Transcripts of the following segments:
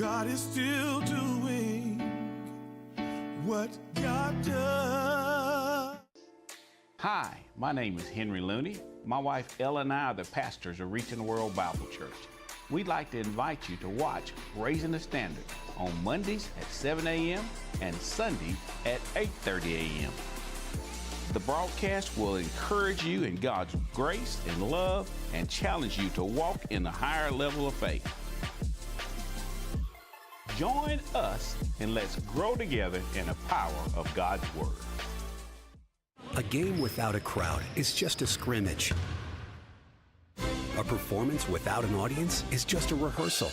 God is still doing what God does. Hi, my name is Henry Looney. My wife Ella and I are the pastors of Reaching the World Bible Church. We'd like to invite you to watch Raising the Standard on Mondays at 7 a.m. and Sundays at 8:30 a.m. The broadcast will encourage you in God's grace and love and challenge you to walk in a higher level of faith. Join us and let's grow together in the power of God's Word. A game without a crowd is just a scrimmage. A performance without an audience is just a rehearsal.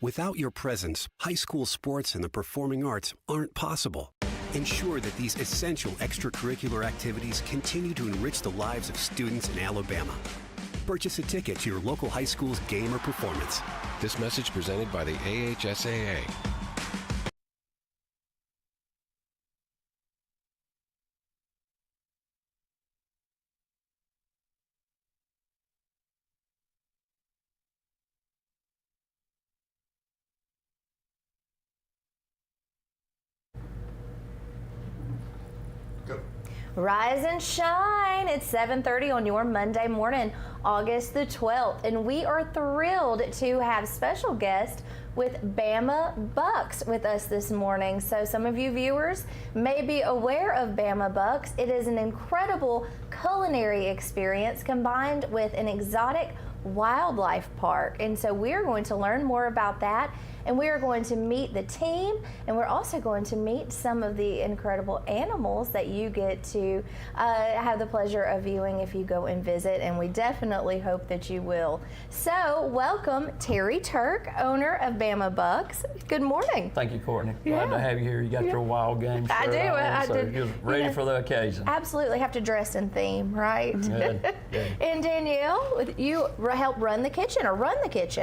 Without your presence, high school sports and the performing arts aren't possible. Ensure that these essential extracurricular activities continue to enrich the lives of students in Alabama. Purchase a ticket to your local high school's game or performance. This message presented by the AHSAA. Rise and shine. It's 7:30 on your Monday morning, August the 12th, and we are thrilled to have special guest with Bama Bucks with us this morning. So some of you viewers may be aware of Bama Bucks. It is an incredible culinary experience combined with an exotic wildlife park, and so we're going to learn more about that, and we are going to meet the team, and we're also going to meet some of the incredible animals that you get to have the pleasure of viewing if you go and visit, and we definitely hope that you will. So welcome Terry Turk, owner of Bama Bucks. Good morning. Thank you, Courtney. Glad to have you here. You got your wild game shirt I do. on, so do. you're ready for the occasion. Absolutely. Have to dress in theme, right? Good. And Danielle, you help run the kitchen,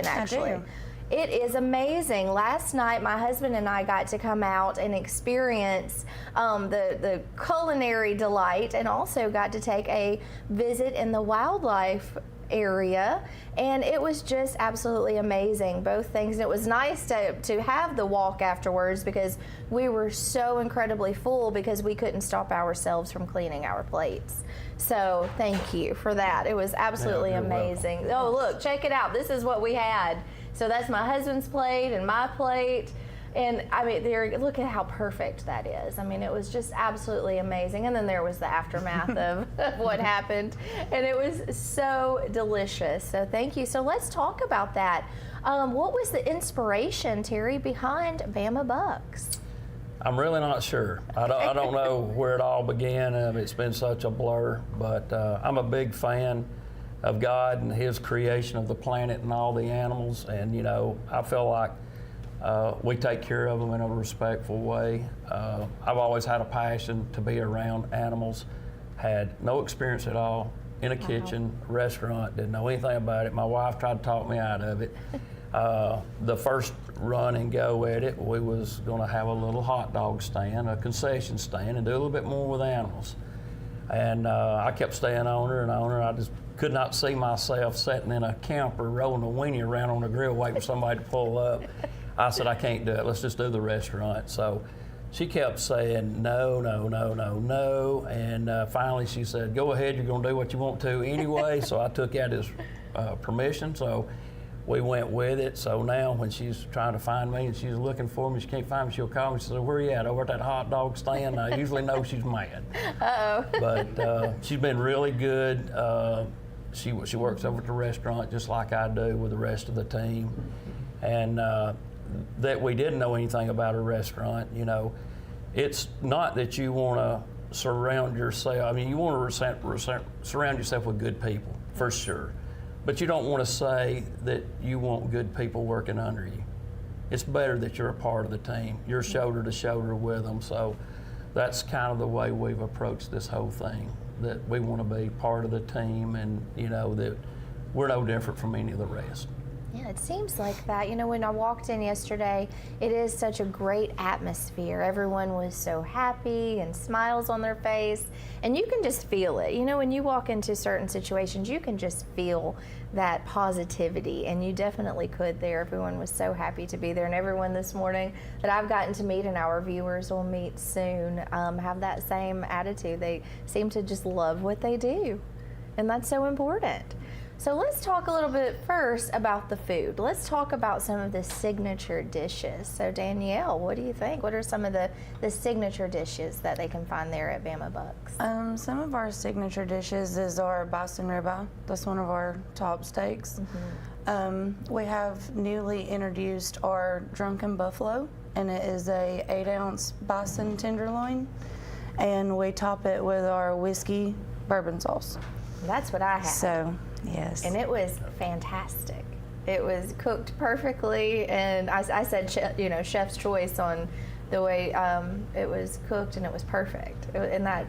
actually. I do. It is amazing. Last night, my husband and I got to come out and experience the culinary delight, and also got to take a visit in the wildlife area, and it was just absolutely amazing, both things. And it was nice to have the walk afterwards, because we were so incredibly full because we couldn't stop ourselves from cleaning our plates. So thank you for that. It was absolutely amazing. Welcome. Oh, look, check it out. This is what we had. So that's my husband's plate and my plate. And I mean, look at how perfect that is. I mean, it was just absolutely amazing. And then there was the aftermath of what happened, and it was so delicious. So thank you. So let's talk about that. What was the inspiration, Terry, behind Bama Bucks? I'm really not sure. I don't know where it all began. It's been such a blur, but I'm a big fan of God and His creation of the planet and all the animals. And, you know, I feel like we take care of them in a respectful way. I've always had a passion to be around animals. Had no experience at all in a kitchen, restaurant, didn't know anything about it. My wife tried to talk me out of it. The first run and go at it, we was gonna have a little hot dog stand, a concession stand, and do a little bit more with animals. And I kept staying on her and on her. I just could not see myself sitting in a camper rolling a weenie around on the grill waiting for somebody to pull up. I said, I can't do it. Let's just do the restaurant. So she kept saying, no, no, no, no, no. And finally she said, go ahead, you're gonna do what you want to anyway. So I took out his permission. So we went with it. So now when she's trying to find me and she's looking for me, she can't find me, she'll call me. She says, where are you at? Over at that hot dog stand. I usually know she's mad. Uh-oh. But she's been really good. She works over at the restaurant just like I do with the rest of the team. And that we didn't know anything about a restaurant, you know, it's not that you want to surround yourself. I mean, you want to surround yourself with good people, for sure. But you don't want to say that you want good people working under you. It's better that you're a part of the team. You're shoulder to shoulder with them. So that's kind of the way we've approached this whole thing, that we want to be part of the team, and, you know, that we're no different from any of the rest. Yeah, it seems like that. You know, when I walked in yesterday, it is such a great atmosphere. Everyone was so happy and smiles on their face, and you can just feel it. You know, when you walk into certain situations, you can just feel that positivity, and you definitely could there. Everyone was so happy to be there, and everyone this morning that I've gotten to meet and our viewers will meet soon have that same attitude. They seem to just love what they do, and that's so important. So let's talk a little bit first about the food. Let's talk about some of the signature dishes. So Danielle, what do you think? What are some of the signature dishes that they can find there at Bama Bucks? Some of our signature dishes is our bison ribeye. That's one of our top steaks. We have newly introduced our drunken buffalo, and it is a 8-ounce bison tenderloin, and we top it with our whiskey bourbon sauce. That's what I had. So, yes. And it was fantastic. It was cooked perfectly, and I said, chef's choice on the way it was cooked, and it was perfect. And that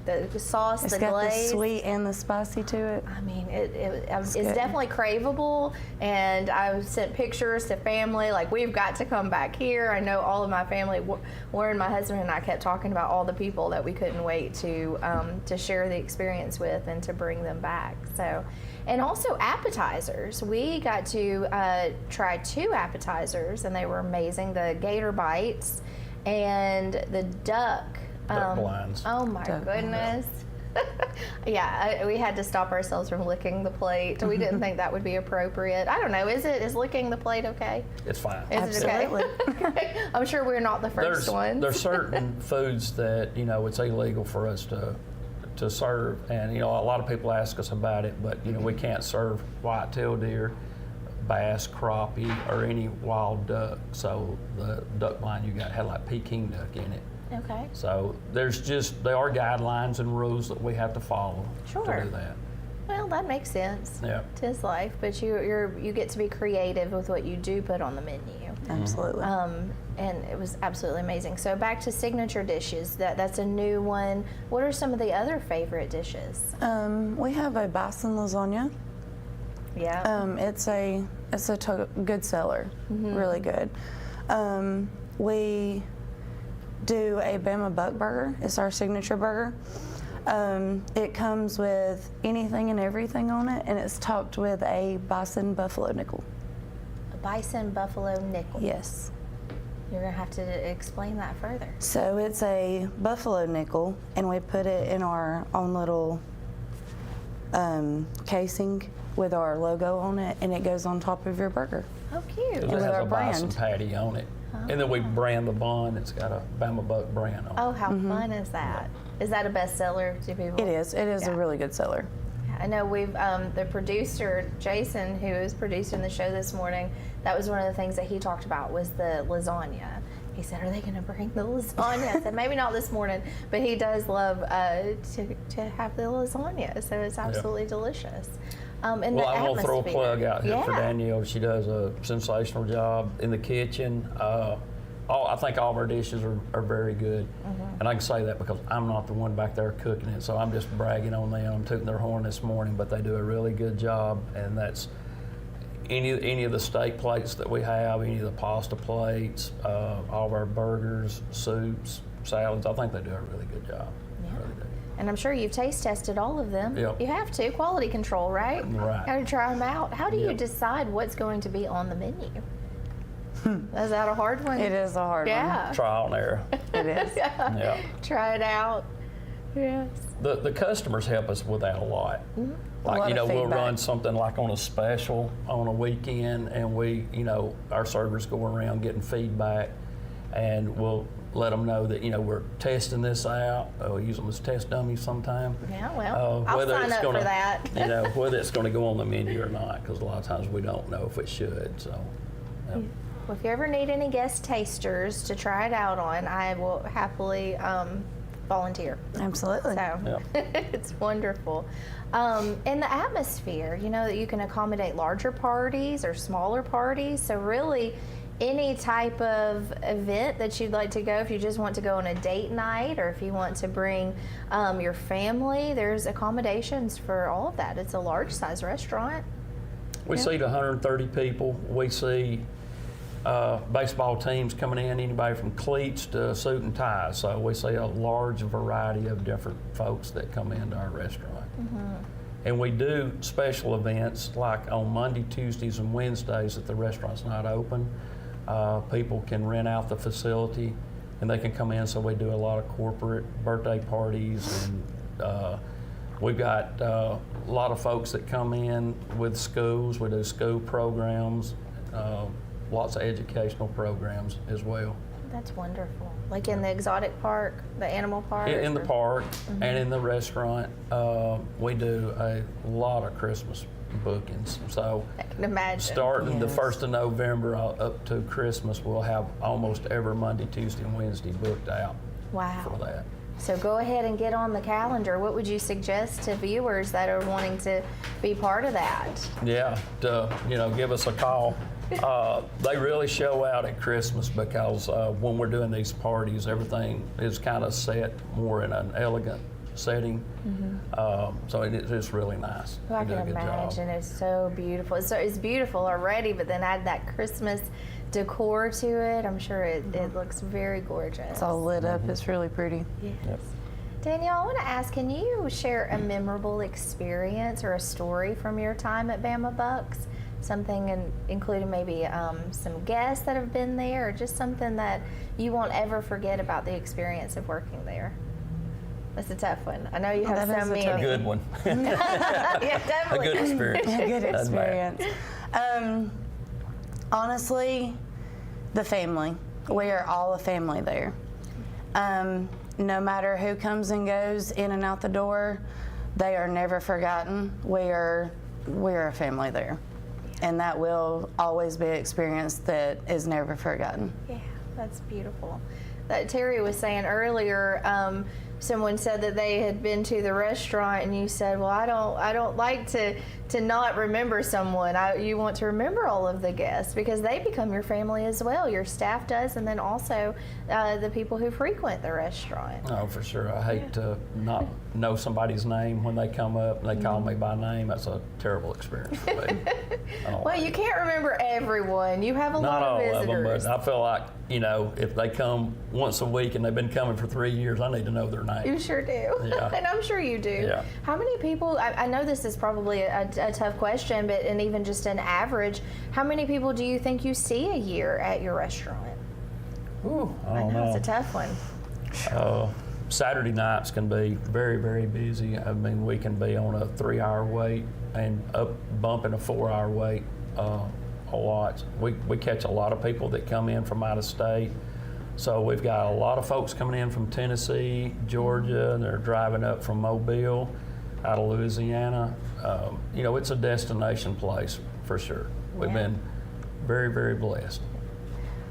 the sauce, It's the got glaze, the sweet and the spicy to it. I mean, it's good. definitely craveable, and I sent pictures to family, like, we've got to come back here. I know all of my family, Warren, my husband, and I kept talking about all the people that we couldn't wait to share the experience with and to bring them back. So, and also appetizers. We got to try 2 appetizers, and they were amazing. The gator bites and the duck. Duck blinds. Oh my goodness. Yeah, we had to stop ourselves from licking the plate. We didn't think that would be appropriate. I don't know. Is licking the plate okay? It's fine. Is it okay? Okay. I'm sure we're not the first ones. There's certain foods that, it's illegal for us to serve, and a lot of people ask us about it, but we can't serve white-tailed deer, bass, crappie, or any wild duck. So the duck blind had like Peking duck in it. Okay. So there are guidelines and rules that we have to follow Sure. to do that. Well, that makes sense. Yeah. Tis life, but you get to be creative with what you do put on the menu. Absolutely. And it was absolutely amazing. So back to signature dishes. That's a new one. What are some of the other favorite dishes? We have a bison lasagna. Yeah. It's a good seller, really good. We do a Bama Buck burger. It's our signature burger. It comes with anything and everything on it, and it's topped with a bison buffalo nickel. A bison buffalo nickel. Yes. You're gonna have to explain that further. So it's a buffalo nickel, and we put it in our own little casing with our logo on it, and it goes on top of your burger. Oh, cute. It with has our a bison brand. patty on it. And then we brand the bun. It's got a Bama Buck brand on it. Oh, how fun is that? Is that a bestseller to people? It is. It is Yeah. a really good seller. I know we've, the producer, Jason, who is producing the show this morning, that was one of the things that he talked about was the lasagna. He said, are they going to bring the lasagna? I said, maybe not this morning, but he does love to have the lasagna, so it's absolutely delicious. And Well, the I'm going to throw a atmosphere. plug out here for Yeah. Danielle. She does a sensational job in the kitchen. I think all of our dishes are very good. And I can say that because I'm not the one back there cooking it, so I'm just bragging on them. I'm tooting their horn this morning, but they do a really good job, and that's any of the steak plates that we have, any of the pasta plates, all of our burgers, soups, salads. I think they do a really good job. Yeah. Really do. And I'm sure you've taste tested all of them. Yep. You have to. Quality control, right? Right. Got to try them out. How do you Yep. decide what's going to be on the menu? Is that a hard one? It is a hard Yeah. Trial and error. one. It is. Yeah. Try it out. Yes. The customers help us with that a lot. Like, lot of we'll feedback. run something like on a special on a weekend, and we, our servers go around getting feedback, and we'll let them know that, we're testing this out. We use them as test dummies sometime. Yeah, well, I'll whether sign it's up gonna, for that. whether it's going to go on the menu or not, because a lot of times we don't know if it should. So, yeah. Well, if you ever need any guest tasters to try it out on, I will happily volunteer. Absolutely. So it's wonderful. And the atmosphere, that you can accommodate larger parties or smaller parties. So really, any type of event that you'd like to go, if you just want to go on a date night or if you want to bring your family, there's accommodations for all of that. It's a large size restaurant. We seat 130 people. We see baseball teams coming in, anybody from cleats to suit and ties. So we see a large variety of different folks that come into our restaurant. And we do special events like on Monday, Tuesdays, and Wednesdays that the restaurant's not open. People can rent out the facility and they can come in, so we do a lot of corporate birthday parties, and we've got a lot of folks that come in with schools. We do school programs, lots of educational programs as well. That's wonderful. Like in the exotic park, the animal park? In the park and in the restaurant, we do a lot of Christmas bookings. So I can imagine. Starting the 1st of November up to Christmas, we'll have almost every Monday, Tuesday, and Wednesday booked out for that. So go ahead and get on the calendar. What would you suggest to viewers that are wanting to be part of that? Yeah, give us a call. They really show out at Christmas because when we're doing these parties, everything is kind of set more in an elegant setting. So it's really nice. Well, I can imagine. It's so beautiful. It's beautiful already, but then add that Christmas decor to it. I'm sure it looks very gorgeous. It's all lit up. It's really pretty. Yes. Yep. Danielle, I want to ask, can you share a memorable experience or a story from your time at Bama Bucks? Something including maybe some guests that have been there, or just something that you won't ever forget about the experience of working there? That's a tough one. I know you have so many. A good one. Yeah, definitely. A good experience. A good experience. Honestly, the family. We are all a family there. No matter who comes and goes in and out the door, they are never forgotten. We're a family there. And that will always be an experience that is never forgotten. Yeah, that's beautiful. Terry was saying earlier, someone said that they had been to the restaurant, and you said, well, I don't like to not remember someone. You want to remember all of the guests because they become your family as well. Your staff does, and then also the people who frequent the restaurant. Oh, for sure. I hate to not know somebody's name when they come up and they call me by name. That's a terrible experience for me. Well, you can't remember everyone. You have a lot of visitors. Not all of them, but I feel like, if they come once a week and they've been coming for 3 years, I need to know their name. You sure do. Yeah. And I'm sure you do. Yeah. How many people, I know this is probably a tough question, and even just an average, how many people do you think you see a year at your restaurant? Ooh, I don't know. It's a tough one. Saturday nights can be very, very busy. I mean, we can be on a 3-hour wait and up bumping a 4-hour wait a lot. We catch a lot of people that come in from out of state. So we've got a lot of folks coming in from Tennessee, Georgia, and they're driving up from Mobile, out of Louisiana. It's a destination place for sure. We've been very, very blessed.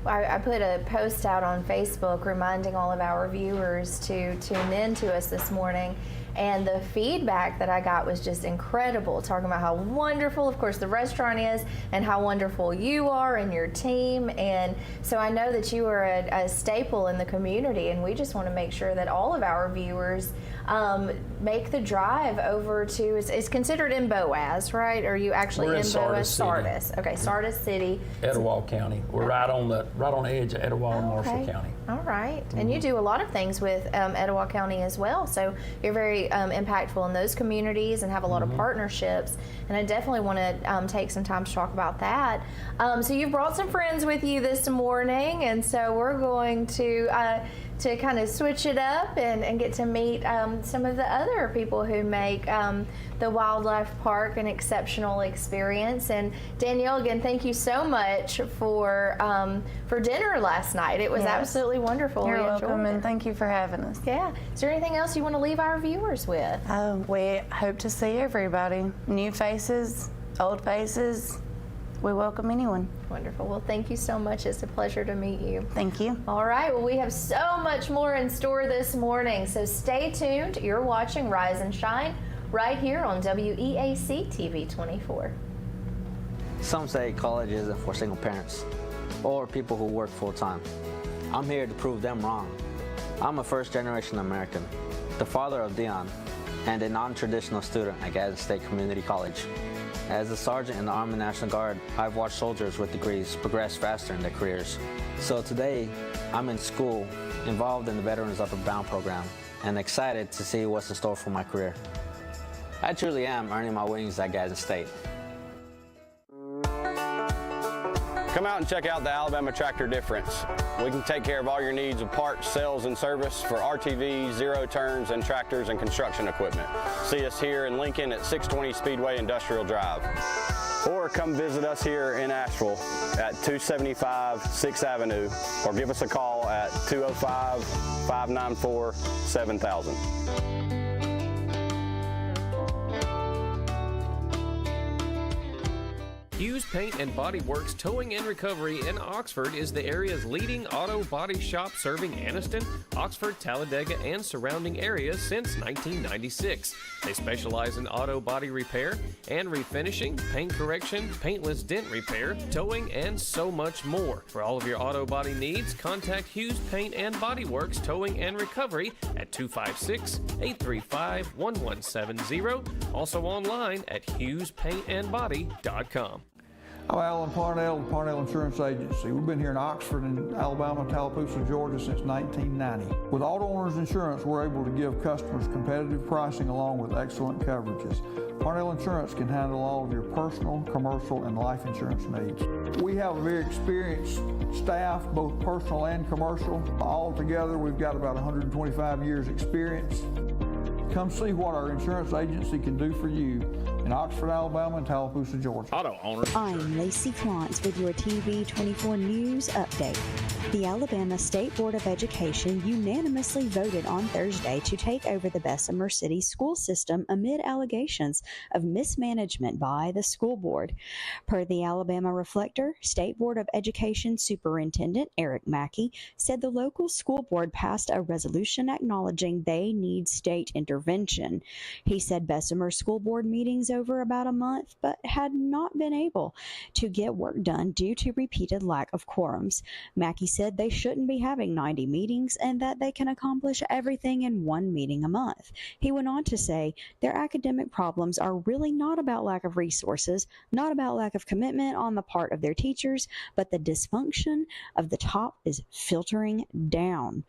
I put a post out on Facebook reminding all of our viewers to tune in to us this morning. And the feedback that I got was just incredible, talking about how wonderful, of course, the restaurant is and how wonderful you are and your team. And so I know that you are a staple in the community, and we just want to make sure that all of our viewers make the drive over to, it's considered in Boaz, right? Or are you actually We're in Boaz? Sardis. Okay, Sardis City. Etowah County. We're right on the edge of Etowah and Marshall County. All right. And you do a lot of things with Etowah County as well. So you're very impactful in those communities and have a lot of partnerships. And I definitely want to take some time to talk about that. So you've brought some friends with you this morning, and so we're going to kind of switch it up and get to meet some of the other people who make the Wildlife Park an exceptional experience. And Danielle, again, thank you so much for dinner last night. It was absolutely wonderful. You're welcome, and thank you for having us. Yeah. Is there anything else you want to leave our viewers with? We hope to see everybody. New faces, old faces. We welcome anyone. Wonderful. Well, thank you so much. It's a pleasure to meet you. Thank you. All right. Well, we have so much more in store this morning, so stay tuned. You're watching Rise and Shine right here on WEAC TV 24. Some say college isn't for single parents or people who work full-time. I'm here to prove them wrong. I'm a first-generation American, the father of Dion, and a non-traditional student at Gadsden State Community College. As a sergeant in the Army National Guard, I've watched soldiers with degrees progress faster in their careers. So today, I'm in school, involved in the Veterans Upward Bound program, and excited to see what's in store for my career. I truly am earning my wings at Gadsden State. Come out and check out the Alabama Tractor difference. We can take care of all your needs of parts, sales, and service for RTVs, zero turns, and tractors and construction equipment. See us here in Lincoln at 620 Speedway Industrial Drive. Or come visit us here in Asheville at 275 6th Avenue, or give us a call at 205-594-7000. Hughes Paint and Body Works Towing and Recovery in Oxford is the area's leading auto body shop, serving Anniston, Oxford, Talladega, and surrounding areas since 1996. They specialize in auto body repair and refinishing, paint correction, paintless dent repair, towing, and so much more. For all of your auto body needs, contact Hughes Paint and Body Works Towing and Recovery at 256-835-1170. Also online at HughesPaintandBody.com. I'm Alan Parnell with Parnell Insurance Agency. We've been here in Oxford and Alabama, Tallapoosa, Georgia since 1990. With Auto Owners Insurance, we're able to give customers competitive pricing along with excellent coverages. Parnell Insurance can handle all of your personal, commercial, and life insurance needs. We have a very experienced staff, both personal and commercial. All together, we've got about 125 years experience. Come see what our insurance agency can do for you in Oxford, Alabama, and Tallapoosa, Georgia. Auto Owners. I'm Lacey Klontz with your TV 24 News Update. The Alabama State Board of Education unanimously voted on Thursday to take over the Bessemer City school system amid allegations of mismanagement by the school board. Per the Alabama Reflector, State Board of Education Superintendent Eric Mackey said the local school board passed a resolution acknowledging they need state intervention. He said Bessemer school board meetings over about a month, but had not been able to get work done due to repeated lack of quorums. Mackey said they shouldn't be having 90 meetings and that they can accomplish everything in one meeting a month. He went on to say their academic problems are really not about lack of resources, not about lack of commitment on the part of their teachers, but the dysfunction of the top is filtering down.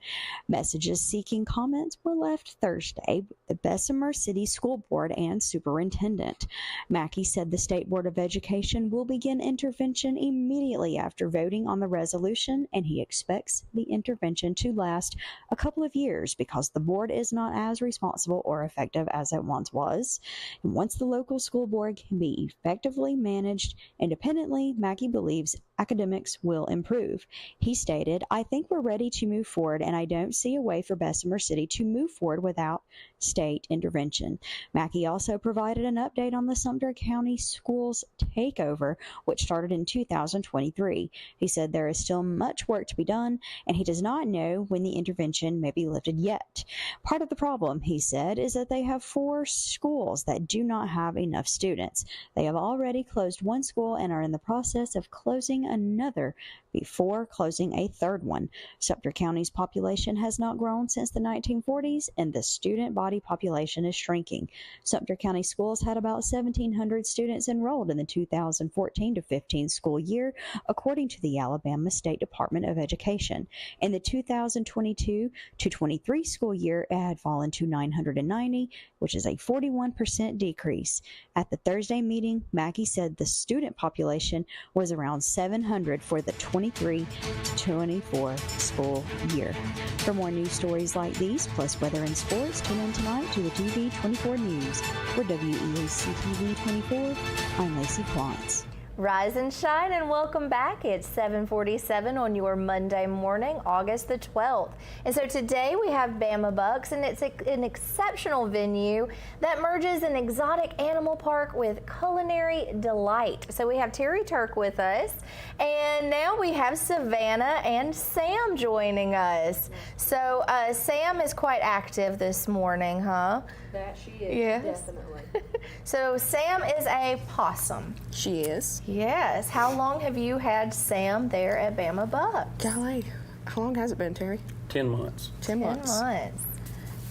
Messages seeking comments were left Thursday with the Bessemer City School Board and Superintendent. Mackey said the State Board of Education will begin intervention immediately after voting on the resolution, and he expects the intervention to last a couple of years because the board is not as responsible or effective as it once was. And once the local school board can be effectively managed independently, Mackey believes academics will improve. He stated, "I think we're ready to move forward, and I don't see a way for Bessemer City to move forward without state intervention." Mackey also provided an update on the Sumter County Schools takeover, which started in 2023. He said there is still much work to be done, and he does not know when the intervention may be lifted yet. Part of the problem, he said, is that they have 4 schools that do not have enough students. They have already closed one school and are in the process of closing another before closing a third one. Sumter County's population has not grown since the 1940s, and the student body population is shrinking. Sumter County schools had about 1,700 students enrolled in the 2014-15 school year, according to the Alabama State Department of Education. In the 2022-23 school year, it had fallen to 990, which is a 41% decrease. At the Thursday meeting, Mackey said the student population was around 700 for the 23-24 school year. For more news stories like these, plus weather and sports, tune in tonight to the TV 24 News. For WEAC TV 24, I'm Lacey Klontz. Rise and shine and welcome back. It's 7:47 on your Monday morning, August the 12th. And so today we have Bama Bucks, and it's an exceptional venue that merges an exotic animal park with culinary delight. So we have Terry Turk with us, and now we have Savannah and Sam joining us. So Sam is quite active this morning, huh? That she is, yes. Definitely. So Sam is a possum. She is. Yes. How long have you had Sam there at Bama Bucks? Golly, how long has it been, Terry? 10 months. 10 months.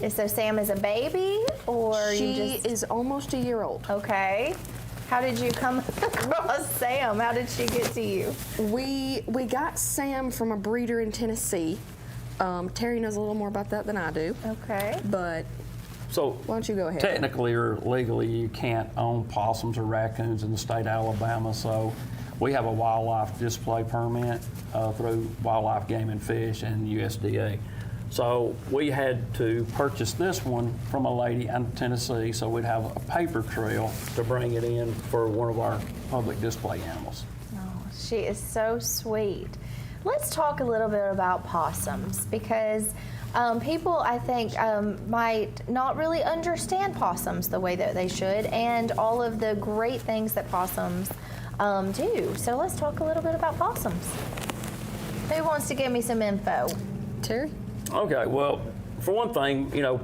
So Sam is a baby, or she is almost a year old. Okay. How did you come across Sam? How did she get to you? We got Sam from a breeder in Tennessee. Terry knows a little more about that than I do. Okay. But So why don't you go ahead? technically or legally, you can't own possums or raccoons in the state of Alabama. So we have a wildlife display permit through Wildlife Game and Fish and USDA. So we had to purchase this one from a lady in Tennessee, so we'd have a paper trail to bring it in for one of our public display animals. Oh, she is so sweet. Let's talk a little bit about possums because people, I think, might not really understand possums the way that they should and all of the great things that possums do. So let's talk a little bit about possums. Who wants to give me some info? Terry? Okay, well, for one thing, you know,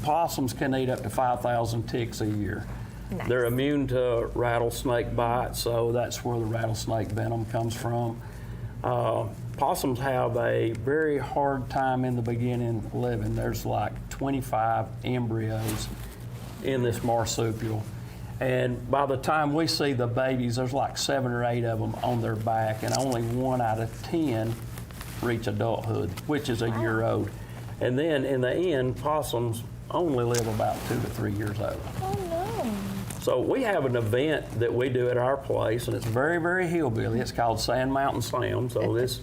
possums can eat up to 5,000 ticks a year. Nice. They're immune to rattlesnake bites, so that's where the rattlesnake venom comes from. Possums have a very hard time in the beginning living. There's like 25 embryos in this marsupial. And by the time we see the babies, there's like 7 or 8 of them on their back, and only 1 out of 10 reach adulthood, which is a year old. And then in the end, possums only live about 2 to 3 years old. Oh no. So we have an event that we do at our place, and it's very, very hillbilly. It's called Sand Mountain Sam. So this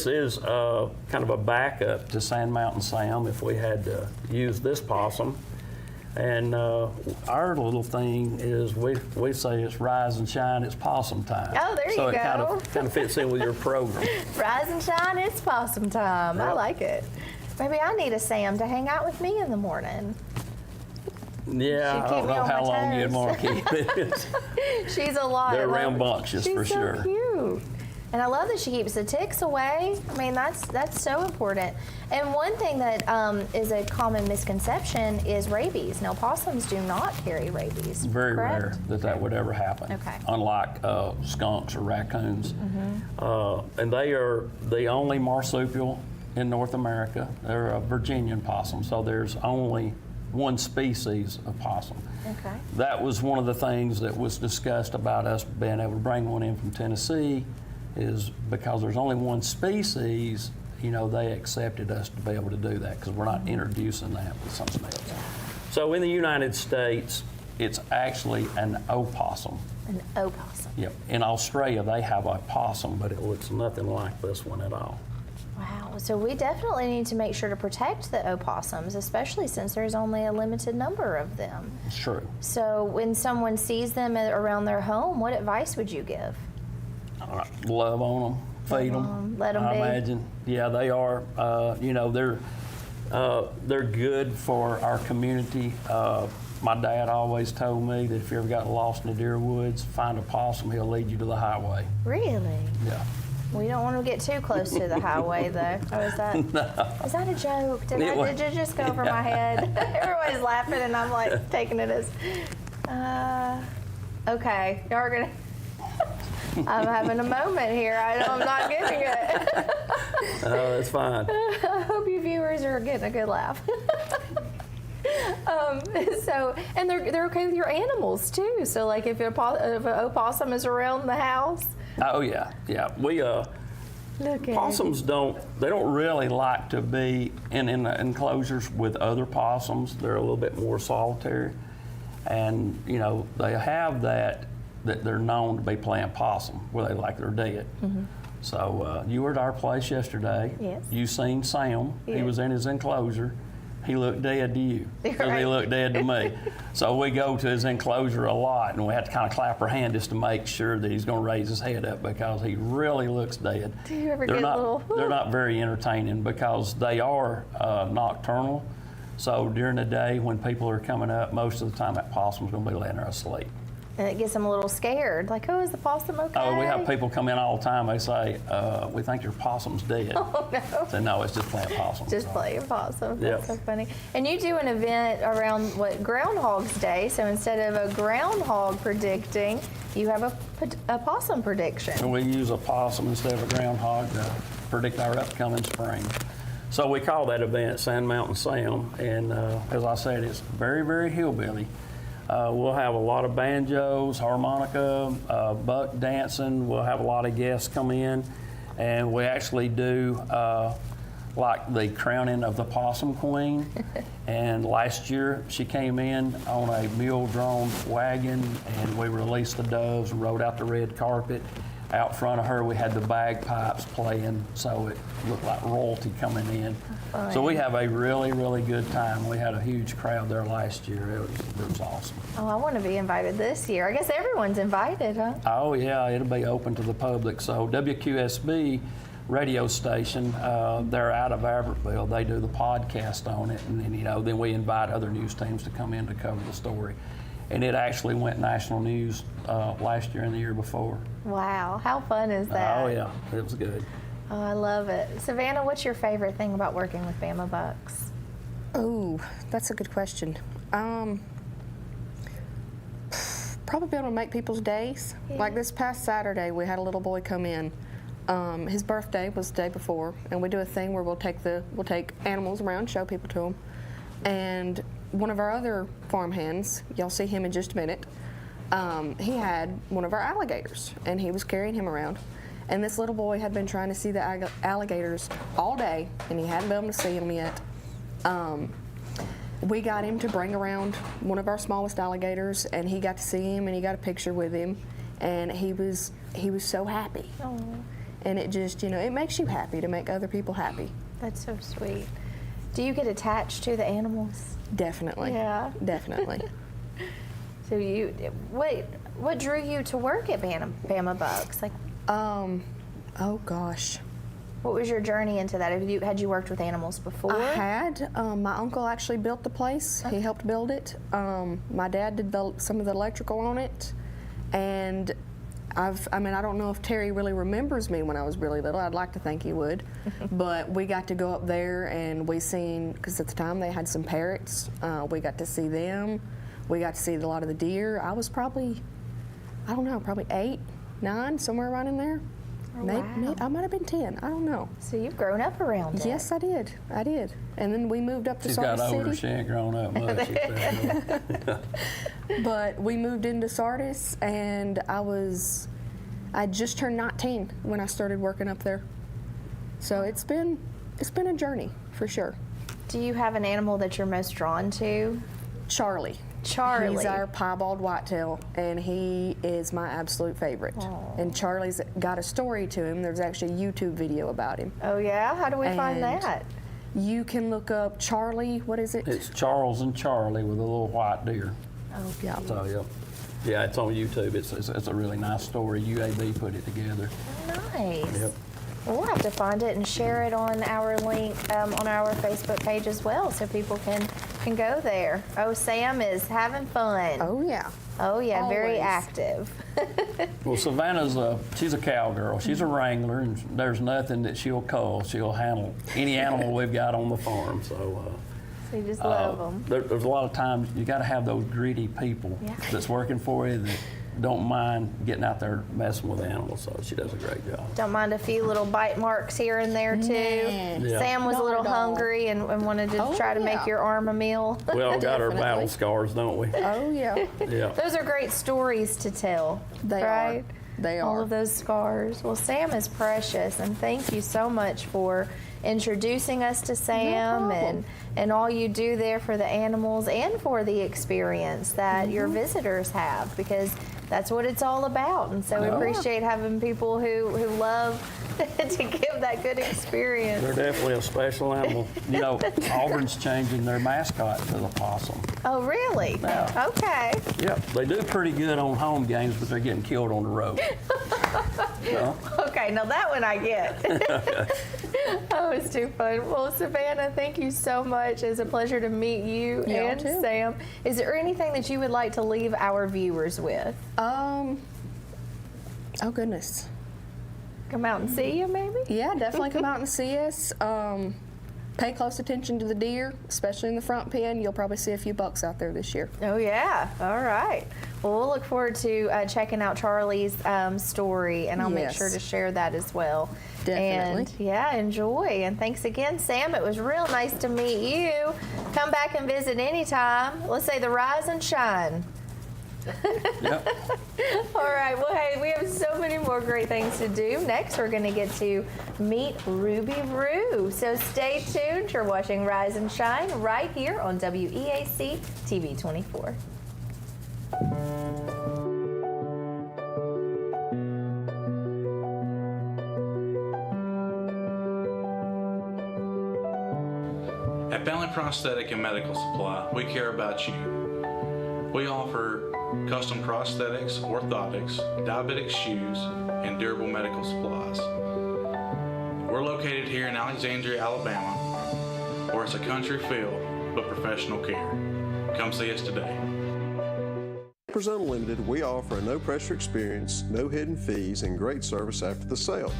is kind of a backup to Sand Mountain Sam if we had to use this possum. And our little thing is we say it's rise and shine, it's possum time. Oh, there so you go. So it kind of fits in with your program. Rise and shine, it's possum time. Yep. I like it. Maybe I need a Sam to hang out with me in the morning. Yeah, I don't know how long you'd want to keep it. She's a lot. They're rambunctious for sure. She's so cute. And I love that she keeps the ticks away. I mean, that's so important. And one thing that is a common misconception is rabies. Now, possums do not carry rabies. Very correct? rare that would ever happen. Okay. Unlike skunks or raccoons. And they are the only marsupial in North America. They're a Virginian possum, so there's only one species of possum. Okay. That was one of the things that was discussed about us being able to bring one in from Tennessee, is because there's only one species, you know, they accepted us to be able to do that because we're not introducing that with something else. Yeah. So in the United States, it's actually an opossum. An opossum. Yep. In Australia, they have a possum, but it looks nothing like this one at all. Wow. So we definitely need to make sure to protect the opossums, especially since there's only a limited number of them. It's true. So when someone sees them around their home, what advice would you give? Love on them, feed them. Let them I be. imagine. Yeah, they are. You know, they're good for our community. My dad always told me that if you ever got lost in the deer woods, find a possum, he'll lead you to the highway. Really? Yeah. We don't want to get too close to the highway, though. Oh, is that? No. Is that a joke? Did it just go over my head? Everybody's laughing, and I'm like taking it as. Okay, y'all are gonna. I'm having a moment here. I'm not getting it. Oh, that's fine. I hope you viewers are getting a good laugh. And they're okay with your animals too. So like if an opossum is around the house. Oh yeah, yeah. We possums don't really like to be in enclosures with other possums. They're a little bit more solitary, and you know they have that they're known to be playing possum where they like they're dead. Mm-hmm. So you were at our place yesterday. Yes. You seen Sam. Yes. He was in his enclosure. He looked dead to you. Right. He looked dead to me. So we go to his enclosure a lot, and we have to kind of clap our hand just to make sure that he's going to raise his head up because he really looks dead. Do you ever get a little? They're not very entertaining because they are nocturnal. So during the day when people are coming up, most of the time that possum's going to be laying there asleep. And it gets them a little scared. Like, oh, is the possum okay? Oh, we have people come in all the time. They say, we think your possum's dead. Oh, no. I say, no, it's just playing possum. Just playing possum. Yep. That's so funny. And you do an event around, Groundhog's Day. So instead of a groundhog predicting, you have a possum prediction. And we use a possum instead of a groundhog to predict our upcoming spring. So we call that event Sand Mountain Sam. And as I said, it's very, very hillbilly. We'll have a lot of banjos, harmonica, buck dancing. We'll have a lot of guests come in, and we actually do like the crowning of the possum queen. And last year she came in on a mule-drawn wagon, and we released the doves and rode out the red carpet. Out front of her, we had the bagpipes playing, so it looked like royalty coming in. Oh, so we have a really, really good time. We had a huge crowd there last year. It was awesome. Oh, I want to be invited this year. I guess everyone's invited, huh? Oh, yeah, it'll be open to the public. So WQSB radio station, they're out of Albertville. They do the podcast on it, and then, then we invite other news teams to come in to cover the story. And it actually went national news last year and the year before. Wow, how fun is that? Oh, yeah, it was good. Oh, I love it. Savannah, what's your favorite thing about working with Bama Bucks? Oh, that's a good question. Probably be able to make people's days. Yeah. Like this past Saturday, we had a little boy come in. His birthday was the day before, and we do a thing where we'll take animals around, show people to them. And one of our other farm hands, you'll see him in just a minute, he had one of our alligators, and he was carrying him around. And this little boy had been trying to see the alligators all day, and he hadn't been able to see them yet. We got him to bring around one of our smallest alligators, and he got to see him, and he got a picture with him, and he was so happy. Oh, And it just, it makes you happy to make other people happy. that's so sweet. Do you get attached to the animals? Definitely. Yeah. Definitely. So what drew you to work at Bama Bucks? Like, oh gosh. what was your journey into that? Had you worked with animals before? I had. My uncle actually built the place. He helped build it. My dad did some of the electrical on it. And I don't know if Terry really remembers me when I was really little. I'd like to think he would. But we got to go up there, and we seen, because at the time they had some parrots. We got to see them. We got to see a lot of the deer. I was probably 8, 9, somewhere around in there. Oh, Maybe, wow. I might have been 10. I don't know. So you've grown up around it. Yes, I did. And then we moved up to She's Sardis got older. City. She ain't grown up much. But we moved into Sardis, and I just turned 19 when I started working up there. So it's been a journey for sure. Do you have an animal that you're most drawn to? Charlie. Charlie. He's our piebald whitetail, and he is my absolute favorite. Aww. And Charlie's got a story to him. There's actually a YouTube video about him. Oh yeah? How do we find And that? You can look up Charlie, what is it? It's Charles and Charlie with a little white deer. Oh, Yeah. So, yeah, it's on YouTube. It's a really nice story. UAB put it together. nice. Yep. We'll have to find it and share it on our link on our Facebook page as well, so people can go there. Oh, Sam is having fun. Oh, yeah. Oh yeah, very Always. active. Well, Savannah's she's a cowgirl. She's a wrangler, and there's nothing that she'll cull. She'll handle any animal we've got on the farm. So So you just love them. there's a lot of times you got to have those gritty people Yeah. that's working for you that don't mind getting out there messing with animals. So she does a great job. Don't mind a few little bite marks here and there too. Yeah. Sam was a Not little at all. hungry and wanted to Oh, try to yeah. make your arm a meal. We all got our Definitely. battle scars, don't we? Oh, yeah. Yeah. Those are great stories to tell. They right? are. They All are. of those scars. Well, Sam is precious, and thank you so much for introducing us to Sam problem. and all you do there for the animals and for the experience that your visitors have, because that's what it's all about. And so we Yeah. appreciate having people who love to give that good experience. They're definitely a special animal. You know, Auburn's changing their mascot to the possum. Oh, really? Yeah. Okay. Yep, they do pretty good on home games, but they're getting killed on the road. So, Okay, now that one I get. Oh, it's too fun. Well, Savannah, thank you so much. It's a pleasure to meet you Y'all and too. Sam. Is there anything that you would like to leave our viewers with? Oh goodness. Come out and see you, maybe? Yeah, definitely come out and see us. Pay close attention to the deer, especially in the front pen. You'll probably see a few bucks out there this year. Oh, yeah. All right. Well, we'll look forward to checking out Charlie's story, and I'll make Yes. sure to share that as well. Definitely. And yeah, enjoy. And thanks again, Sam. It was real nice to meet you. Come back and visit anytime. Let's say the rise and shine. Yep. All right, well, hey, we have so many more great things to do. Next, we're going to get to meet Ruby Roo. So stay tuned. You're watching Rise and Shine right here on WEAC TV 24. At Family Prosthetic and Medical Supply, we care about you. We offer custom prosthetics, orthotics, diabetic shoes, and durable medical supplies. We're located here in Alexandria, Alabama, where it's a country feel but professional care. Come see us today. Campers Unlimited, we offer a no-pressure experience, no hidden fees, and great service after the sale,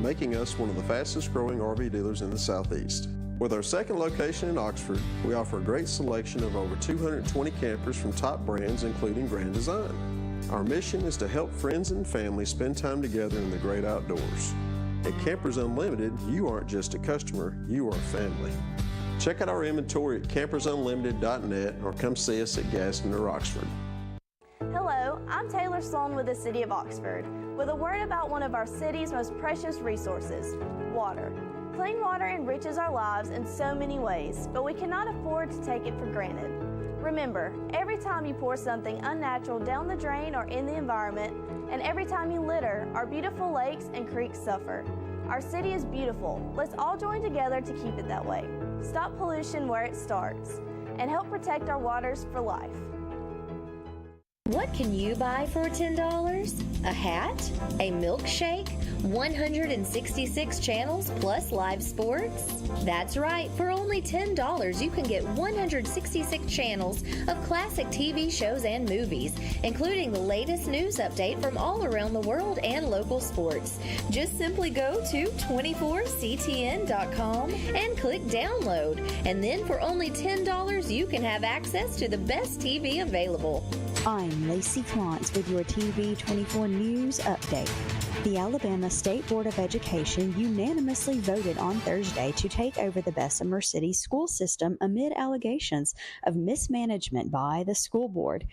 making us one of the fastest-growing RV dealers in the Southeast. With our second location in Oxford, we offer a great selection of over 220 campers from top brands, including Grand Design. Our mission is to help friends and family spend time together in the great outdoors. At Campers Unlimited, you aren't just a customer, you are family. Check out our inventory at campersunlimited.net or come see us at Gaston or Oxford. Hello, I'm Taylor Sloan with the City of Oxford, with a word about one of our city's most precious resources, water. Clean water enriches our lives in so many ways, but we cannot afford to take it for granted. Remember, every time you pour something unnatural down the drain or in the environment, and every time you litter, our beautiful lakes and creeks suffer. Our city is beautiful. Let's all join together to keep it that way. Stop pollution where it starts, and help protect our waters for life. What can you buy for $10? A hat? A milkshake? 166 channels plus live sports? That's right, for only $10 you can get 166 channels of classic TV shows and movies, including the latest news update from all around the world and local sports. Just simply go to 24ctn.com and click download, and then for only $10 you can have access to the best TV available. I'm Lacey Clontz with your TV 24 News Update. The Alabama State Board of Education unanimously voted on Thursday to take over the Bessemer City school system amid allegations of mismanagement by the school board.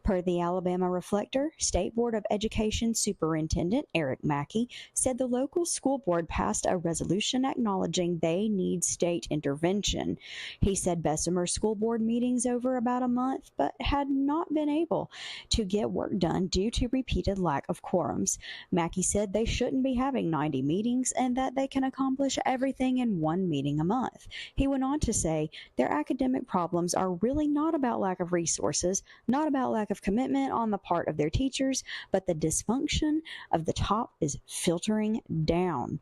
Per the Alabama Reflector, State Board of Education Superintendent Eric Mackey said the local school board passed a resolution acknowledging they need state intervention. He said Bessemer school board meetings over about a month, but had not been able to get work done due to repeated lack of quorums. Mackey said they shouldn't be having 90 meetings and that they can accomplish everything in one meeting a month. He went on to say their academic problems are really not about lack of resources, not about lack of commitment on the part of their teachers, but the dysfunction of the top is filtering down.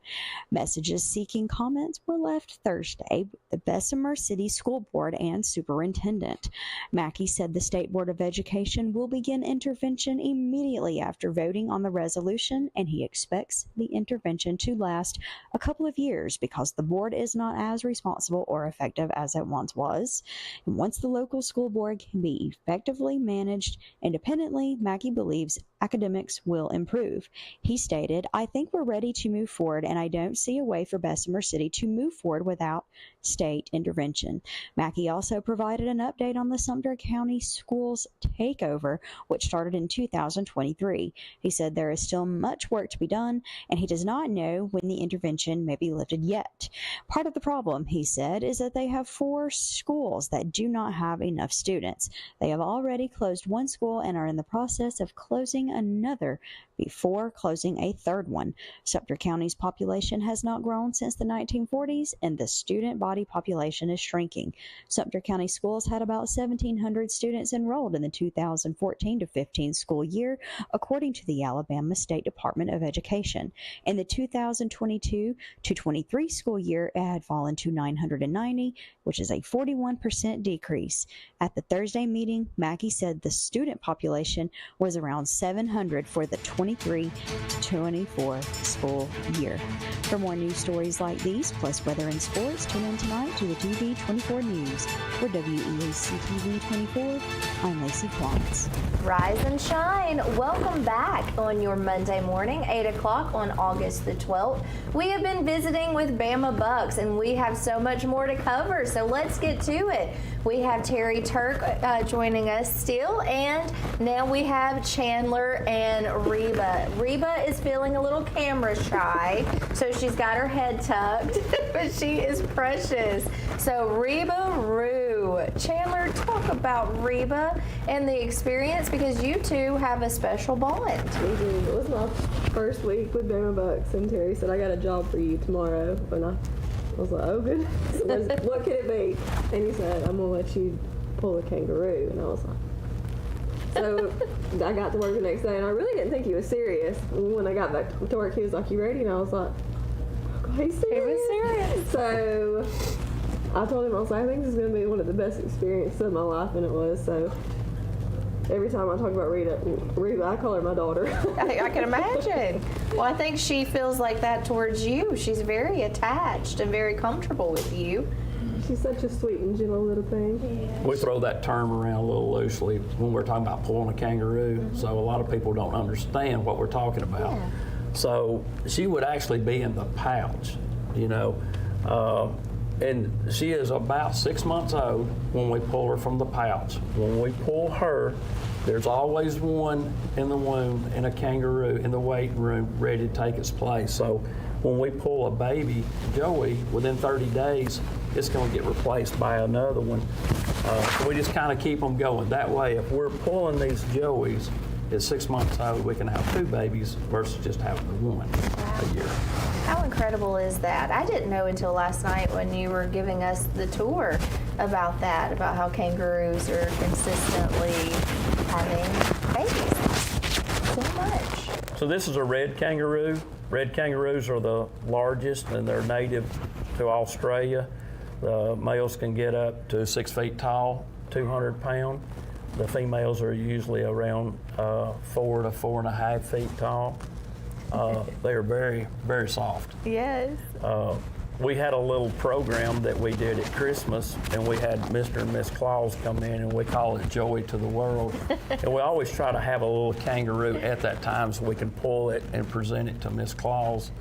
Messages seeking comments were left Thursday with the Bessemer City School Board and Superintendent. Mackey said the State Board of Education will begin intervention immediately after voting on the resolution, and he expects the intervention to last a couple of years because the board is not as responsible or effective as it once was. And once the local school board can be effectively managed independently, Mackey believes academics will improve. He stated, "I think we're ready to move forward, and I don't see a way for Bessemer City to move forward without state intervention." Mackey also provided an update on the Sumter County Schools takeover, which started in 2023. He said there is still much work to be done, and he does not know when the intervention may be lifted yet. Part of the problem, he said, is that they have 4 schools that do not have enough students. They have already closed one school and are in the process of closing another before closing a third one. Sumter County's population has not grown since the 1940s, and the student body population is shrinking. Sumter County schools had about 1,700 students enrolled in the 2014 to 15 school year, according to the Alabama State Department of Education. In the 2022 to 23 school year, it had fallen to 990, which is a 41% decrease. At the Thursday meeting, Mackey said the student population was around 700 for the 20 2023-24 school year. For more news stories like these, plus weather and sports, tune in tonight to the TV 24 News. For WEAC TV 24, I'm Lacey Klotz. Rise and shine. Welcome back on your Monday morning, 8 o'clock on August the 12th. We have been visiting with Bama Bucks, and we have so much more to cover, so let's get to it. We have Terry Turk joining us still, and now we have Chandler and Reba. Reba is feeling a little camera shy, so she's got her head tucked, but she is precious. So Reba Roo. Chandler, talk about Reba and the experience, because you two have a special bond. We do. It was my first week with Bama Bucks, and Terry said, I got a job for you tomorrow. And I was like, oh, good. What could it be? And he said, I'm going to let you pull a kangaroo. And I was like, so I got to work the next day, and I really didn't think he was serious. When I got back to work, he was like, you ready? And I was like, oh, God, he's serious. He was serious. So I told him, I was like, I think this is going to be one of the best experiences of my life, and it was. So every time I talk about Reba, I call her my daughter. I can imagine. Well, I think she feels like that towards you. She's very attached and very comfortable with you. She's such a sweet and gentle little thing. Yeah. We throw that term around a little loosely when we're talking about pulling a kangaroo, so a lot of people don't understand what we're talking about. Yeah. So she would actually be in the pouch, you know, and she is about 6 months old when we pull her from the pouch. When we pull her, there's always one in the womb in a kangaroo in the waiting room ready to take its place. So when we pull a baby Joey, within 30 days, it's going to get replaced by another one. So we just kind of keep them going. That way, if we're pulling these Joeys at 6 months old, we can have 2 babies versus just having one a year. How incredible is that? I didn't know until last night when you were giving us the tour about that, about how kangaroos are consistently having babies. So much. So this is a red kangaroo. Red kangaroos are the largest, and they're native to Australia. The males can get up to 6 feet tall, 200 pounds. The females are usually around 4 to 4.5 feet tall. They are very, very soft. Yes. We had a little program that we did at Christmas, and we had Mr. and Miss Claus come in, and we call it Joey to the World. And we always try to have a little kangaroo at that time so we can pull it and present it to Miss Claus.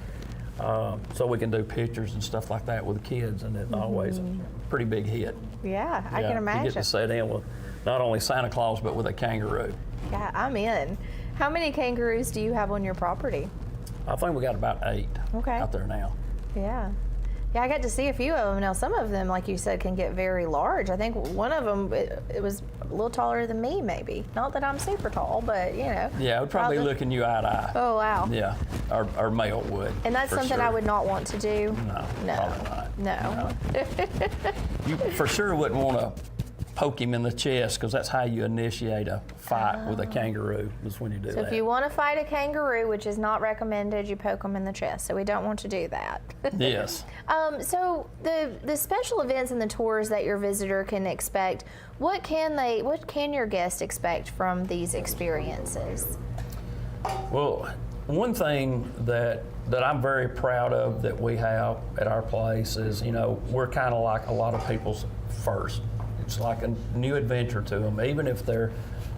So we can do pictures and stuff like that with the kids, and it's always a pretty big hit. Yeah, I can imagine. You get to sit in with not only Santa Claus, but with a kangaroo. Yeah, I'm in. How many kangaroos do you have on your property? I think we got about 8 out there now. Yeah. Yeah, I got to see a few of them. Now, some of them, like you said, can get very large. I think one of them, it was a little taller than me, maybe. Not that I'm super tall, but, you know. Yeah, it would probably looking you eye to eye. Oh, wow. Yeah, our male would. And that's something I would not want to do? No, probably not. No. You for sure wouldn't want to poke him in the chest, because that's how you initiate a fight with a kangaroo, is when you do that. So if you want to fight a kangaroo, which is not recommended, you poke them in the chest. So we don't want to do that. Yes. So the special events and the tours that your visitor can expect, what can your guest expect from these experiences? Well, one thing that I'm very proud of that we have at our place is, you know, we're kind of like a lot of people's first. It's like a new adventure to them. Even if they're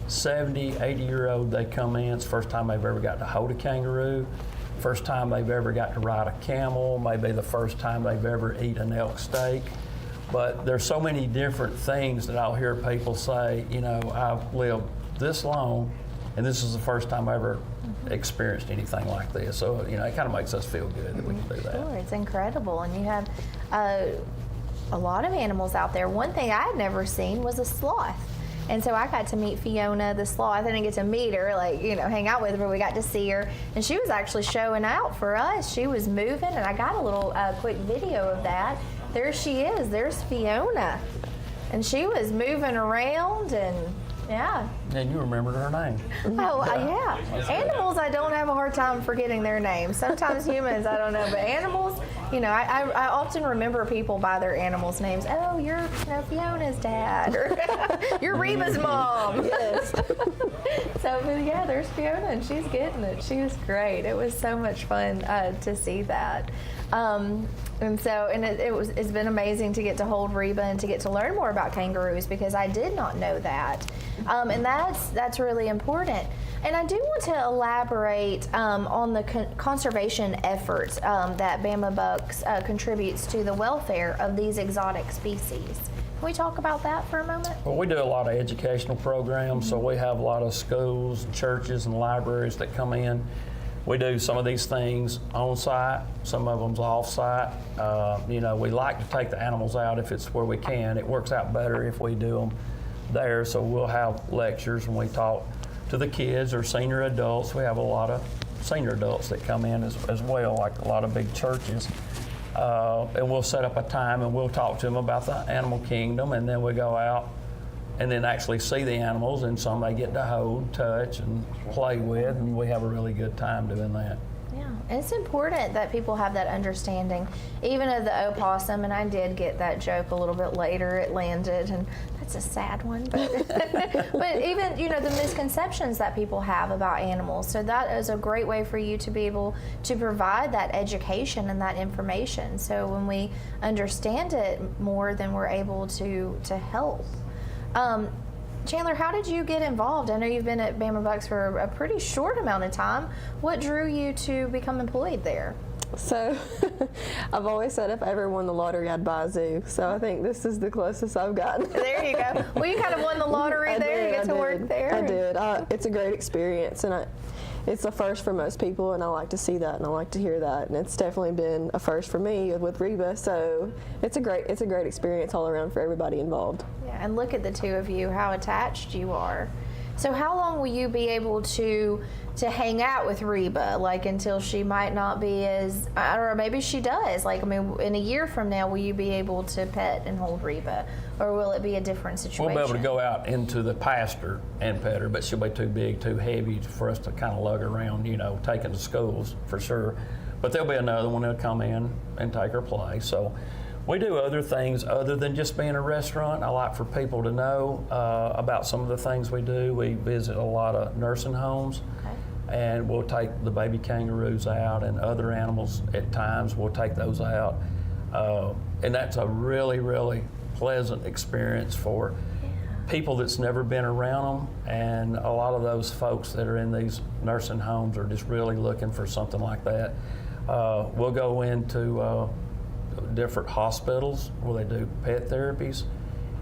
70, 80-year-old, they come in, it's the first time they've ever got to hold a kangaroo, first time they've ever got to ride a camel, maybe the first time they've ever eaten an elk steak. But there's so many different things that I'll hear people say, you know, I've lived this long, and this is the first time I ever experienced anything like this. So, you know, it kind of makes us feel good that we can do that. Sure, it's incredible. And you have a lot of animals out there. One thing I had never seen was a sloth. And so I got to meet Fiona the sloth. I didn't get to meet her, like, you know, hang out with her, but we got to see her. And she was actually showing out for us. She was moving, and I got a little quick video of that. There she is. There's Fiona. And she was moving around, and yeah. And you remembered her name. Oh, yeah. Animals, I don't have a hard time forgetting their names. Sometimes humans, I don't know, but animals, I often remember people by their animals' names. Oh, you're Fiona's dad, or you're Reba's mom. Yes. So, but yeah, there's Fiona, and she's getting it. She was great. It was so much fun to see that. It's been amazing to get to hold Reba and to get to learn more about kangaroos, because I did not know that. And that's really important. And I do want to elaborate on the conservation efforts that Bama Bucks contributes to the welfare of these exotic species. Can we talk about that for a moment? Well, we do a lot of educational programs, so we have a lot of schools, churches, and libraries that come in. We do some of these things on site, some of them's off site. We like to take the animals out if it's where we can. It works out better if we do them there, so we'll have lectures and we talk to the kids or senior adults. We have a lot of senior adults that come in as well, like a lot of big churches. And we'll set up a time and we'll talk to them about the animal kingdom, and then we go out and then actually see the animals, and some they get to hold, touch, and play with, and we have a really good time doing that. Yeah, and it's important that people have that understanding, even of the opossum, and I did get that joke a little bit later, it landed, and that's a sad one, but, but even, the misconceptions that people have about animals, so that is a great way for you to be able to provide that education and that information, so when we understand it more, then we're able to help. Chandler, how did you get involved? I know you've been at Bama Bucks for a pretty short amount of time. What drew you to become employed there? So, I've always said if I ever won the lottery, I'd buy a zoo. So I think this is the closest I've gotten. There you go. Well, you kind of won the lottery there. You get to work there. I did. It's a great experience, and it's a first for most people, and I like to see that, and I like to hear that, and it's definitely been a first for me with Reba. So it's a great experience all around for everybody involved. Yeah, and look at the two of you, how attached you are. So how long will you be able to hang out with Reba, like until she might not be as, I don't know, maybe she does, like, I mean, in a year from now, will you be able to pet and hold Reba, or will it be a different situation? We'll be able to go out into the pasture and pet her, but she'll be too big, too heavy for us to kind of lug her around, taking to schools for sure. But there'll be another one that'll come in and take her place. So we do other things other than just being a restaurant. I like for people to know about some of the things we do. We visit a lot of nursing homes. Okay. And we'll take the baby kangaroos out, and other animals at times we'll take those out. And that's a really, really pleasant experience for people that's never been around them. And a lot of those folks that are in these nursing homes are just really looking for something like that. We'll go into different hospitals where they do pet therapies,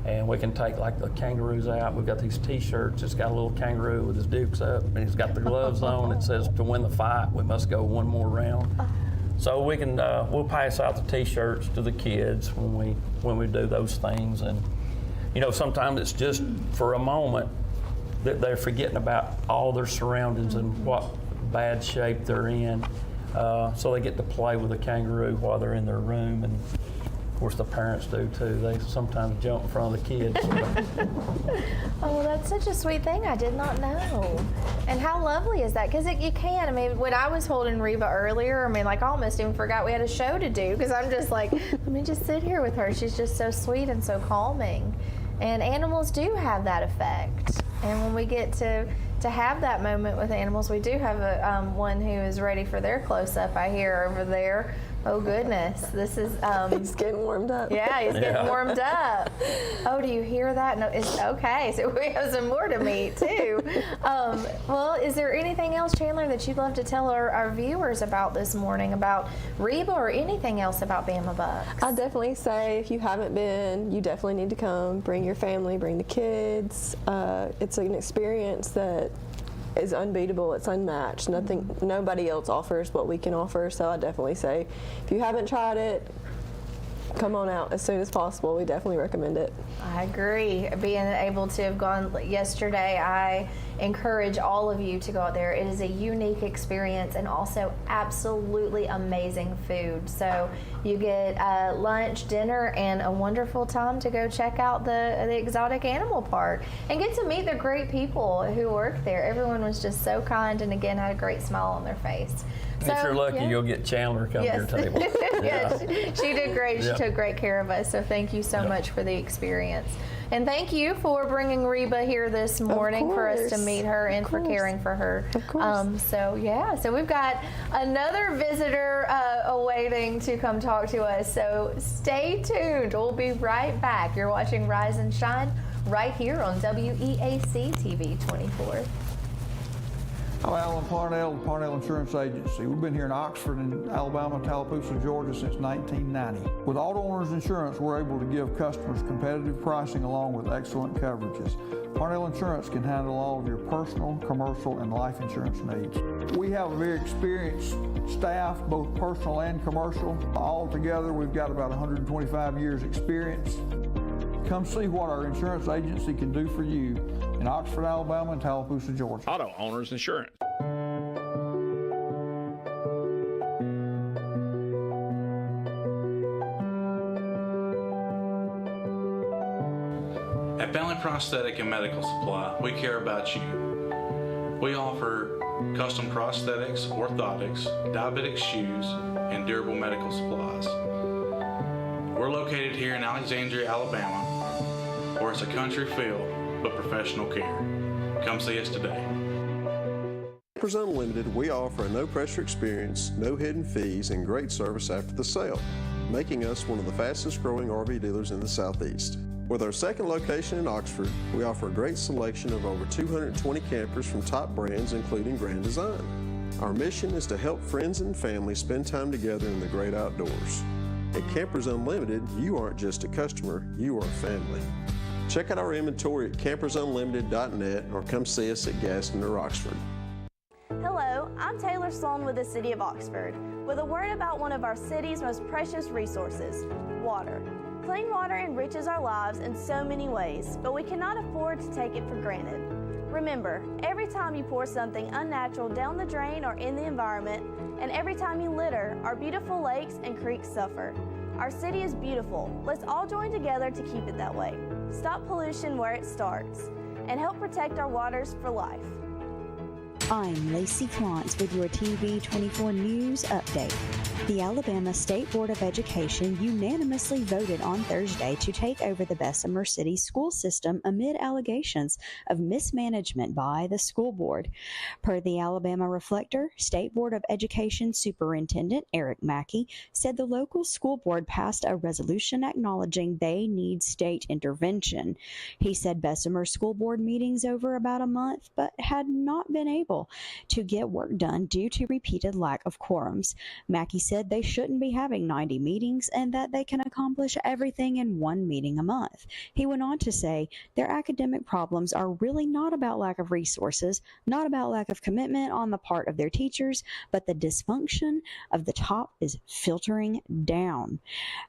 and we can take like the kangaroos out. We've got these T-shirts. It's got a little kangaroo with his dukes up, and he's got the gloves on. It says, "To win the fight, we must go one more round." So we can we'll pass out the T-shirts to the kids when we do those things, and sometimes it's just for a moment that they're forgetting about all their surroundings and what bad shape they're in. So they get to play with a kangaroo while they're in their room, and of course the parents do too. They sometimes jump in front of the kids. Oh, that's such a sweet thing. I did not know. And how lovely is that? Because you can. I mean, when I was holding Reba earlier, I almost even forgot we had a show to do, because I'm just like, let me just sit here with her. She's just so sweet and so calming. And animals do have that effect. And when we get to have that moment with animals, we do have one who is ready for their close-up, I hear over there. Oh goodness, this is... he's getting warmed up. Yeah, he's getting warmed up. Oh, do you hear that? No, it's okay, so we have some more to meet too. Well, is there anything else, Chandler, that you'd love to tell our viewers about this morning, about Reba, or anything else about Bama Bucks? I'd definitely say if you haven't been, you definitely need to come. Bring your family, bring the kids. It's an experience that is unbeatable. It's unmatched. Nobody else offers what we can offer. So I definitely say, if you haven't tried it, come on out as soon as possible. We definitely recommend it. I agree. Being able to have gone yesterday, I encourage all of you to go out there. It is a unique experience and also absolutely amazing food. So you get lunch, dinner, and a wonderful time to go check out the exotic animal park and get to meet the great people who work there. Everyone was just so kind and again had a great smile on their face. So, if you're lucky, you'll get Chandler to come to your table. Yes, she did great. She Yeah. took great care of us. So thank you so much for the experience. And thank you for bringing Reba here this morning for us to meet her and for caring for her. Of course. So we've got another visitor awaiting to come talk to us. So stay tuned. We'll be right back. You're watching Rise and Shine right here on WEAC TV 24. I'm Alan Parnell, the Parnell Insurance Agency. We've been here in Oxford and Alabama, Tallapoosa, Georgia since 1990. With Auto Owners Insurance, we're able to give customers competitive pricing along with excellent coverages. Parnell Insurance can handle all of your personal, commercial, and life insurance needs. We have a very experienced staff, both personal and commercial. All together, we've got about 125 years experience. Come see what our insurance agency can do for you in Oxford, Alabama, and Tallapoosa, Georgia. Auto Owners Insurance. At Bentley Prosthetic and Medical Supply, we care about you. We offer custom prosthetics, orthotics, diabetic shoes, and durable medical supplies. We're located here in Alexandria, Alabama, where it's a country feel but professional care. Come see us today. Campers Unlimited, we offer a no-pressure experience, no hidden fees, and great service after the sale, making us one of the fastest-growing RV dealers in the Southeast. With our second location in Oxford, we offer a great selection of over 220 campers from top brands, including Grand Design. Our mission is to help friends and family spend time together in the great outdoors. At Campers Unlimited, you aren't just a customer, you are family. Check out our inventory at campersunlimited.net or come see us at Gaston or Oxford. Hello, I'm Taylor Sloan with the City of Oxford, with a word about one of our city's most precious resources, water. Clean water enriches our lives in so many ways, but we cannot afford to take it for granted. Remember, every time you pour something unnatural down the drain or in the environment, and every time you litter, our beautiful lakes and creeks suffer. Our city is beautiful. Let's all join together to keep it that way. Stop pollution where it starts, and help protect our waters for life. I'm Lacey Flantz with your TV 24 News Update. The Alabama State Board of Education unanimously voted on Thursday to take over the Bessemer City school system amid allegations of mismanagement by the school board. Per the Alabama Reflector, State Board of Education Superintendent Eric Mackey said the local school board passed a resolution acknowledging they need state intervention. He said Bessemer school board meetings over about a month, but had not been able to get work done due to repeated lack of quorums. Mackey said they shouldn't be having 90 meetings and that they can accomplish everything in one meeting a month. He went on to say their academic problems are really not about lack of resources, not about lack of commitment on the part of their teachers, but the dysfunction of the top is filtering down.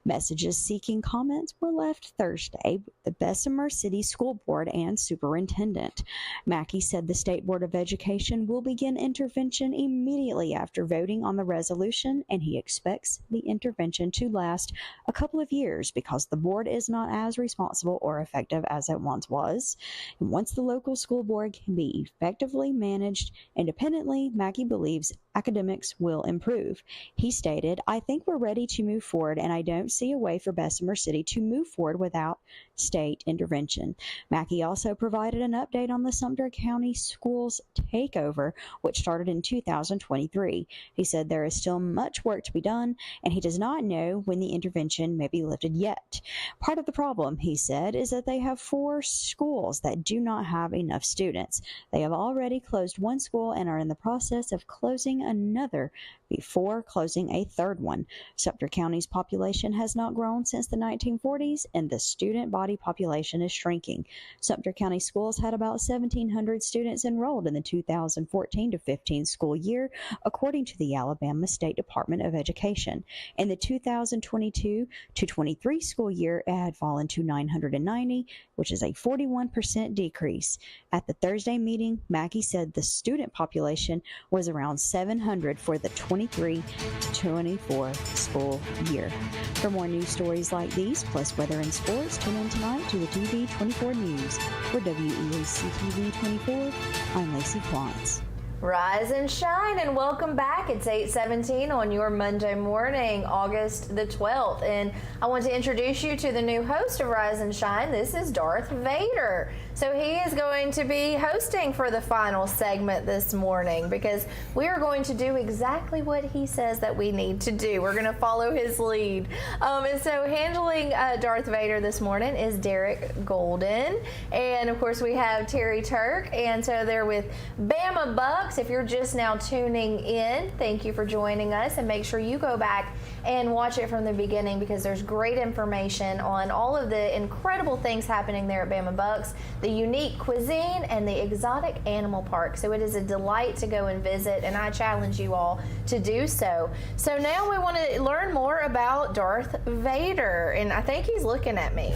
Messages seeking comments were left Thursday with the Bessemer City School Board and Superintendent. Mackey said the State Board of Education will begin intervention immediately after voting on the resolution, and he expects the intervention to last a couple of years because the board is not as responsible or effective as it once was. And once the local school board can be effectively managed independently, Mackey believes academics will improve. He stated, "I think we're ready to move forward, and I don't see a way for Bessemer City to move forward without state intervention." Mackey also provided an update on the Sumter County Schools takeover, which started in 2023. He said there is still much work to be done, and he does not know when the intervention may be lifted yet. Part of the problem, he said, is that they have 4 schools that do not have enough students. They have already closed one school and are in the process of closing another before closing a third one. Sumter County's population has not grown since the 1940s, and the student body population is shrinking. Sumter County Schools had about 1,700 students enrolled in the 2014 to 15 school year, according to the Alabama State Department of Education. In the 2022 to 23 school year, it had fallen to 990, which is a 41% decrease. At the Thursday meeting, Mackey said the student population was around 700 for the 23 to 24 school year. For more news stories like these, plus weather and sports, tune in tonight to the TV 24 News. For WEAC TV 24, I'm Lacey Quantz. Rise and shine, and welcome back. It's 8:17 on your Monday morning, August the 12th, and I want to introduce you to the new host of Rise and Shine. This is Darth Vader. So he is going to be hosting for the final segment this morning, because we are going to do exactly what he says that we need to do. We're going to follow his lead. And so handling Darth Vader this morning is Derek Golden, and of course we have Terry Turk, and so they're with Bama Bucks. If you're just now tuning in, thank you for joining us, and make sure you go back and watch it from the beginning, because there's great information on all of the incredible things happening there at Bama Bucks, the unique cuisine, and the exotic animal park. So it is a delight to go and visit, and I challenge you all to do so. So now we want to learn more about Darth Vader, and I think he's looking at me.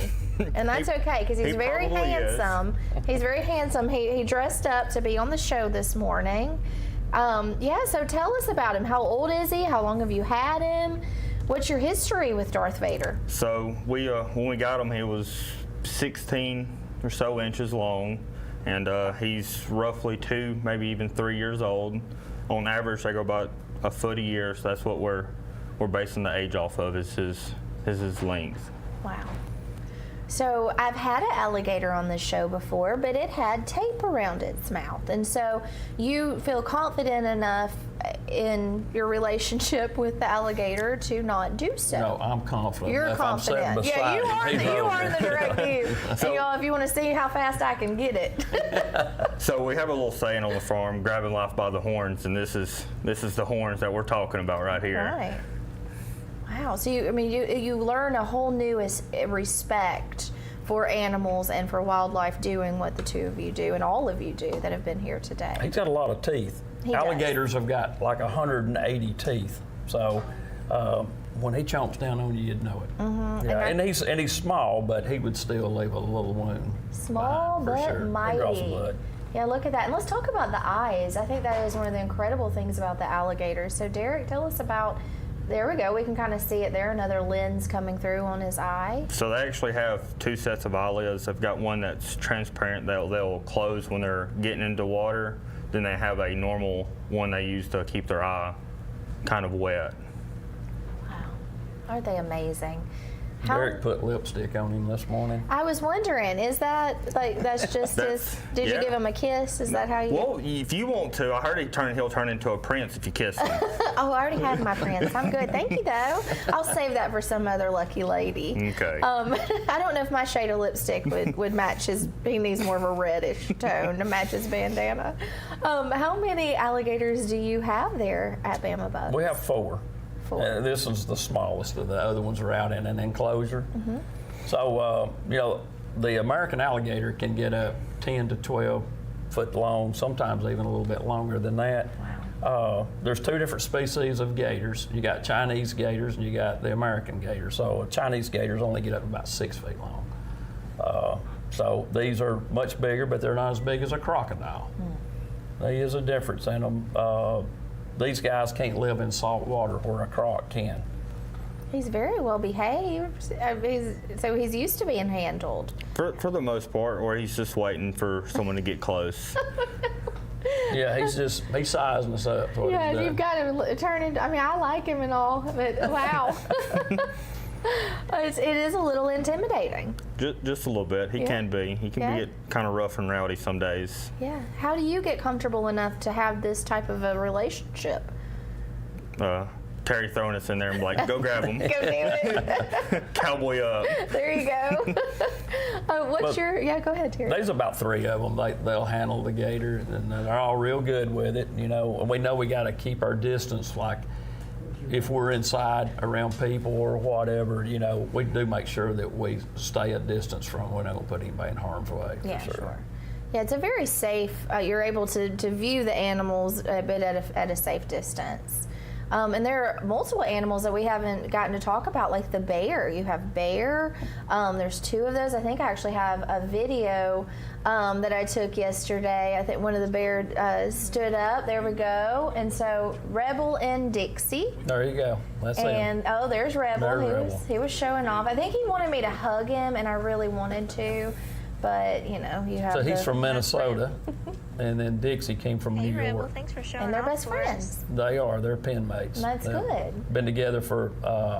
And that's okay, because he's very handsome. He's very handsome. He dressed up to be on the show this morning. So tell us about him. How old is he? How long have you had him? What's your history with Darth Vader? So we when we got him, he was 16 or so inches long, and he's roughly 2, maybe even 3 years old. On average, they go about a foot a year, so that's what we're basing the age off of, is his length. Wow. So I've had an alligator on this show before, but it had tape around its mouth. And so you feel confident enough in your relationship with the alligator to not do so. No, I'm confident. You're confident. Yeah, you are the direct view. So, and y'all, if you want to see how fast I can get it. So we have a little saying on the farm, grabbing life by the horns, and this is the horns that we're talking about right here. Right. Wow. So you learn a whole new respect for animals and for wildlife doing what the two of you do, and all of you do that have been here today. He's got a lot of teeth. Alligators have got like 180 teeth. So when he chomps down on you, you'd know it. Mm-hmm. Yeah, and he's small, but he would still leave a little wound. Small but sure. mighty. He draws blood. Yeah, look at that. And let's talk about the eyes. I think that is one of the incredible things about the alligators. So Derek, tell us about. There we go. We can kind of see it there, another lens coming through on his eye. So they actually have 2 sets of eyelids. They've got one that's transparent that they'll close when they're getting into water. Then they have a normal one they use to keep their eye kind of wet. Wow. Aren't they amazing? Derek put lipstick on him this morning. I was wondering, is that that's just his? Did you give him a kiss? Is that how you? Well, if you want to, I heard he'll turn into a prince if you kiss him. Oh, I already have my prince. I'm good. Thank you, though. I'll save that for some other lucky lady. Okay. I don't know if my shade of lipstick would match his. He needs more of a reddish tone to match his bandana. How many alligators do you have there at Bama Bucks? We have 4. This is the smallest of the other ones are out in an enclosure. Mm-hmm. So, the American alligator can get up 10 to 12 foot long, sometimes even a little bit longer than that. Wow. There's 2 different species of gators. You got Chinese gators and you got the American gator. So Chinese gators only get up about 6 feet long. So these are much bigger, but they're not as big as a crocodile. There is a difference in them. These guys can't live in salt water where a croc can. He's very well behaved. So he's used to being handled. For the most part, or he's just waiting for someone to get close. Yeah, he's sizing us up. Yeah, you've got him turning. I mean, I like him and all, but wow. It is a little intimidating. Just a little bit. He can be. He can be kind of rough and rowdy some days. Yeah. How do you get comfortable enough to have this type of a relationship? Terry throwing us in there and like, go grab him. Go do it. Cowboy up. There you go. Go ahead, Terry. There's about 3 of them. They'll handle the gator, and they're all real good with it. And we know we got to keep our distance. Like if we're inside around people or whatever, you know, we do make sure that we stay a distance from. We're not going to put anybody in harm's way. Yeah, for sure. Yeah, it's a very safe. You're able to view the animals, but at a safe distance. And there are multiple animals that we haven't gotten to talk about, like the bear. You have bear. There's 2 of those. I think I actually have a video that I took yesterday. I think one of the bears stood up. There we go. And so Rebel and Dixie. There you go. That's and him. Oh, there's Rebel. Rebel. He was showing off. I think he wanted me to hug him, and I really wanted to. But, you know, you have So he's from Minnesota, and then Dixie came from New York. Thanks for showing And they're off best for us. friends. They are. They're pen mates. That's They've good. Been together for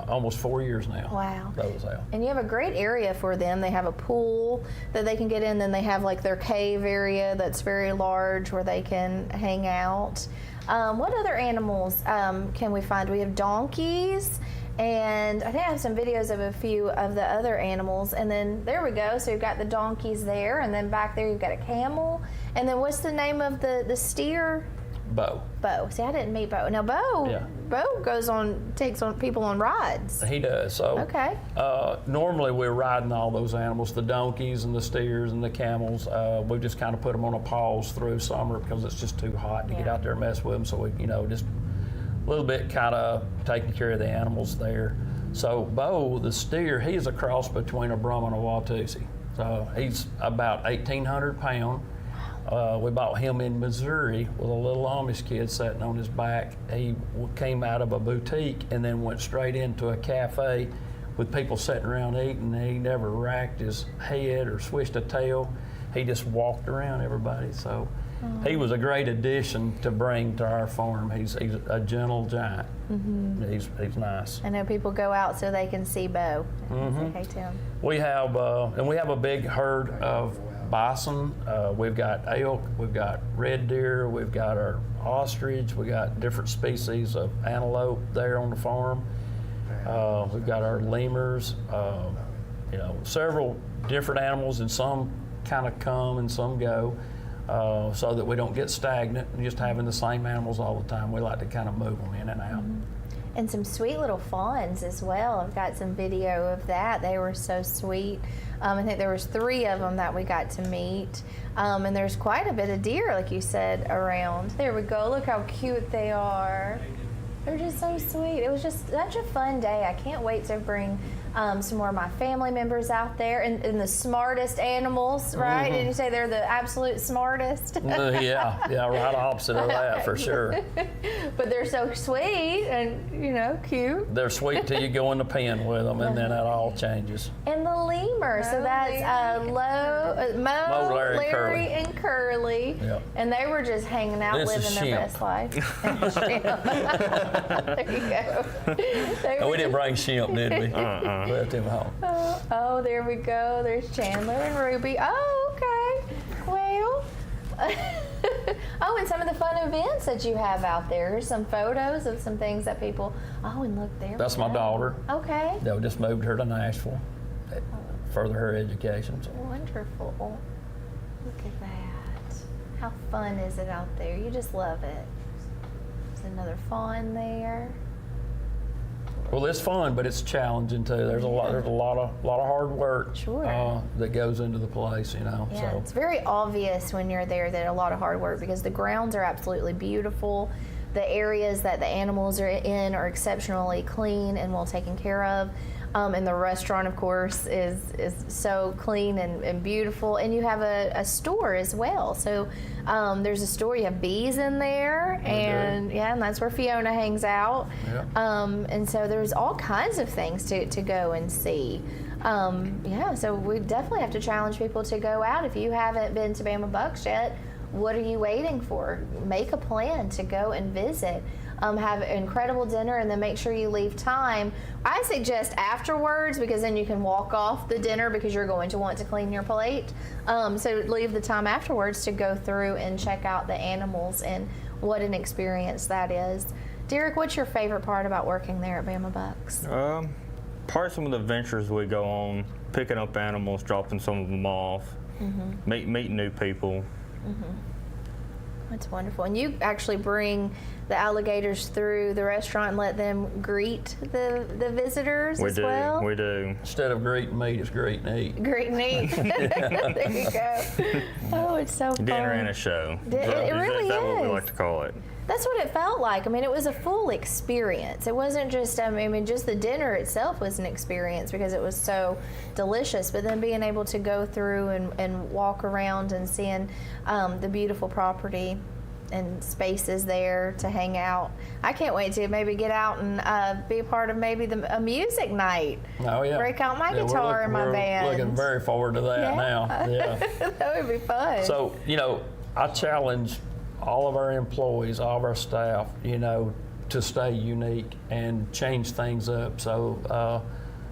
almost 4 years now. Wow. Those are. And you have a great area for them. They have a pool that they can get in. Then they have like their cave area that's very large where they can hang out. What other animals can we find? We have donkeys. And I think I have some videos of a few of the other animals. And then there we go. So you've got the donkeys there. And then back there you've got a camel. And then what's the name of the steer? Bo. Bo. See, I didn't meet Bo. Now, Bo takes on people on rides. He does. So okay. Normally we're riding all those animals, the donkeys and the steers and the camels. We just kind of put them on a pause through summer because it's just too hot to get out there and mess with them. So we, you know, just a little bit kind of taking care of the animals there. So Bo, the steer, he's a cross between a Brahman and a Watusi. So he's about 1,800 pounds. We bought him in Missouri with a little Amish kid sitting on his back. He came out of a boutique and then went straight into a cafe with people sitting around eating. He never racked his head or swished a tail. He just walked around everybody. So he was a great addition to bring to our farm. He's a gentle giant. Mm-hmm. He's nice. I know people go out so they can see Bo. Mm-hmm. Say hey to him. We have a big herd of bison. We've got elk. We've got red deer. We've got our ostrich. We got different species of antelope there on the farm. We've got our lemurs. You know, several different animals, and some kind of come and some go. So that we don't get stagnant and just having the same animals all the time. We like to kind of move them in and out. Mm-hmm. And some sweet little fawns as well. I've got some video of that. They were so sweet. I think there was 3 of them that we got to meet. And there's quite a bit of deer, like you said, around. There we go. Look how cute they are. They're just so sweet. It was just such a fun day. I can't wait to bring some more of my family members out there, and the smartest animals, right? Mm-hmm. Did you say they're the absolute smartest? Yeah, right opposite of that for sure. But they're so sweet and, you know, cute. They're sweet till you go in the pen with them, and then that all changes. And the lemur, so that's Mo, Larry, and Curly. Yep. And they were just hanging out, This living is their Shemp. best life. There you go. We didn't bring Shemp, did we? Left him home. Oh, there we go. There's Chandler and Ruby. Oh, okay. Well. Oh, and some of the fun events that you have out there. Here's some photos of some things that people. Oh, and look there. That's my daughter. Okay. They just moved her to Nashville, further her education. So. Wonderful. Look at that. How fun is it out there? You just love it. There's another fawn there. Well, it's fun, but it's challenging too. There's a lot of hard work that goes into the place, you know. Yeah, so. it's very obvious when you're there that a lot of hard work, because the grounds are absolutely beautiful. The areas that the animals are in are exceptionally clean and well taken care of. And the restaurant, of course, is so clean and beautiful. And you have a store as well. So there's a store. You have bees in there, and and that's where Fiona hangs out. Yeah. And so there's all kinds of things to go and see. So we definitely have to challenge people to go out. If you haven't been to Bama Bucks yet, what are you waiting for? Make a plan to go and visit. Have an incredible dinner, and then make sure you leave time. I suggest afterwards, because then you can walk off the dinner because you're going to want to clean your plate. So leave the time afterwards to go through and check out the animals, and what an experience that is. Derek, what's your favorite part about working there at Bama Bucks? Part of some of the ventures we go on, picking up animals, dropping some of them off, meeting new people. That's wonderful. And you actually bring the alligators through the restaurant and let them greet the visitors as well? We do. Instead of greet and meet, it's greet and eat. Greet and eat. There you go. Oh, it's so fun. Dinner and a show. It really is. That's what we is. like to call it. That's what it felt like. I mean, it was a full experience. It wasn't just, I mean, just the dinner itself was an experience because it was so delicious, but then being able to go through and walk around and seeing the beautiful property and spaces there to hang out. I can't wait to maybe get out and be a part of maybe a music night. Oh, yeah. Break out my guitar and my band. We're looking very forward to that now. Yeah. That would be fun. So, you know, I challenge all of our employees, all of our staff, you know, to stay unique and change things up. So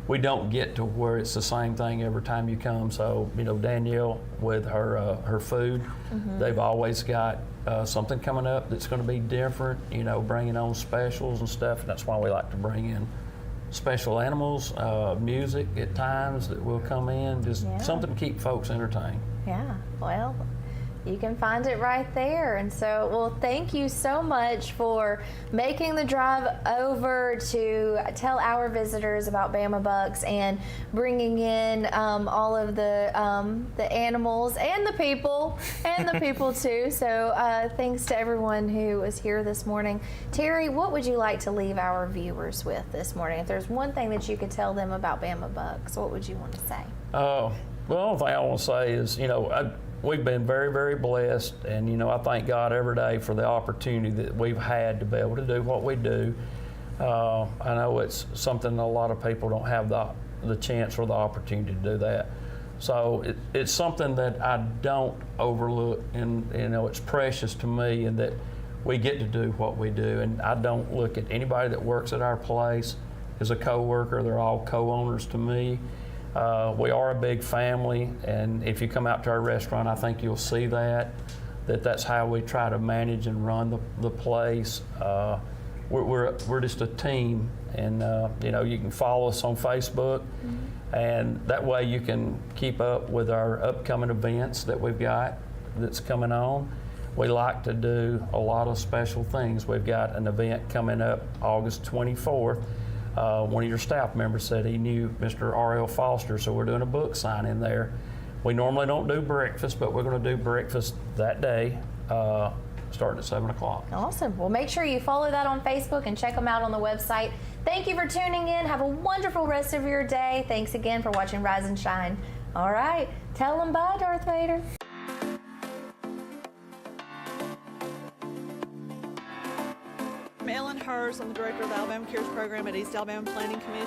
we don't get to where it's the same thing every time you come. So, you know, Danielle with her food, they've always got something coming up that's going to be different, you know, bringing on specials and stuff. And that's why we like to bring in special animals, music at times that will come in, just something to keep folks entertained. Yeah, well, you can find it right there. And so, well, thank you so much for making the drive over to tell our visitors about Bama Bucks and bringing in all of the animals and the people too. So thanks to everyone who was here this morning. Terry, what would you like to leave our viewers with this morning? If there's one thing that you could tell them about Bama Bucks, what would you want to say? Well, the only thing I want to say is, you know, we've been very, very blessed, and you know, I thank God every day for the opportunity that we've had to be able to do what we do. I know it's something a lot of people don't have the chance or the opportunity to do that. So it's something that I don't overlook, and you know, it's precious to me, and that we get to do what we do. And I don't look at anybody that works at our place as a co-worker. They're all co-owners to me. We are a big family, and if you come out to our restaurant, I think you'll see that's how we try to manage and run the place. We're just a team, and you know, you can follow us on Facebook, and that way you can keep up with our upcoming events that we've got that's coming on. We like to do a lot of special things. We've got an event coming up August 24th. One of your staff members said he knew Mr. R.L. Foster, so we're doing a book signing there. We normally don't do breakfast, but we're going to do breakfast that day, starting at 7 o'clock. Awesome. Well, make sure you follow that on Facebook and check them out on the website. Thank you for tuning in. Have a wonderful rest of your day. Thanks again for watching Rise and Shine. All right. Tell them bye, Darth Vader. I'm Ellen Hers. I'm the director of the Alabama Cares program at East Alabama Planning Commission.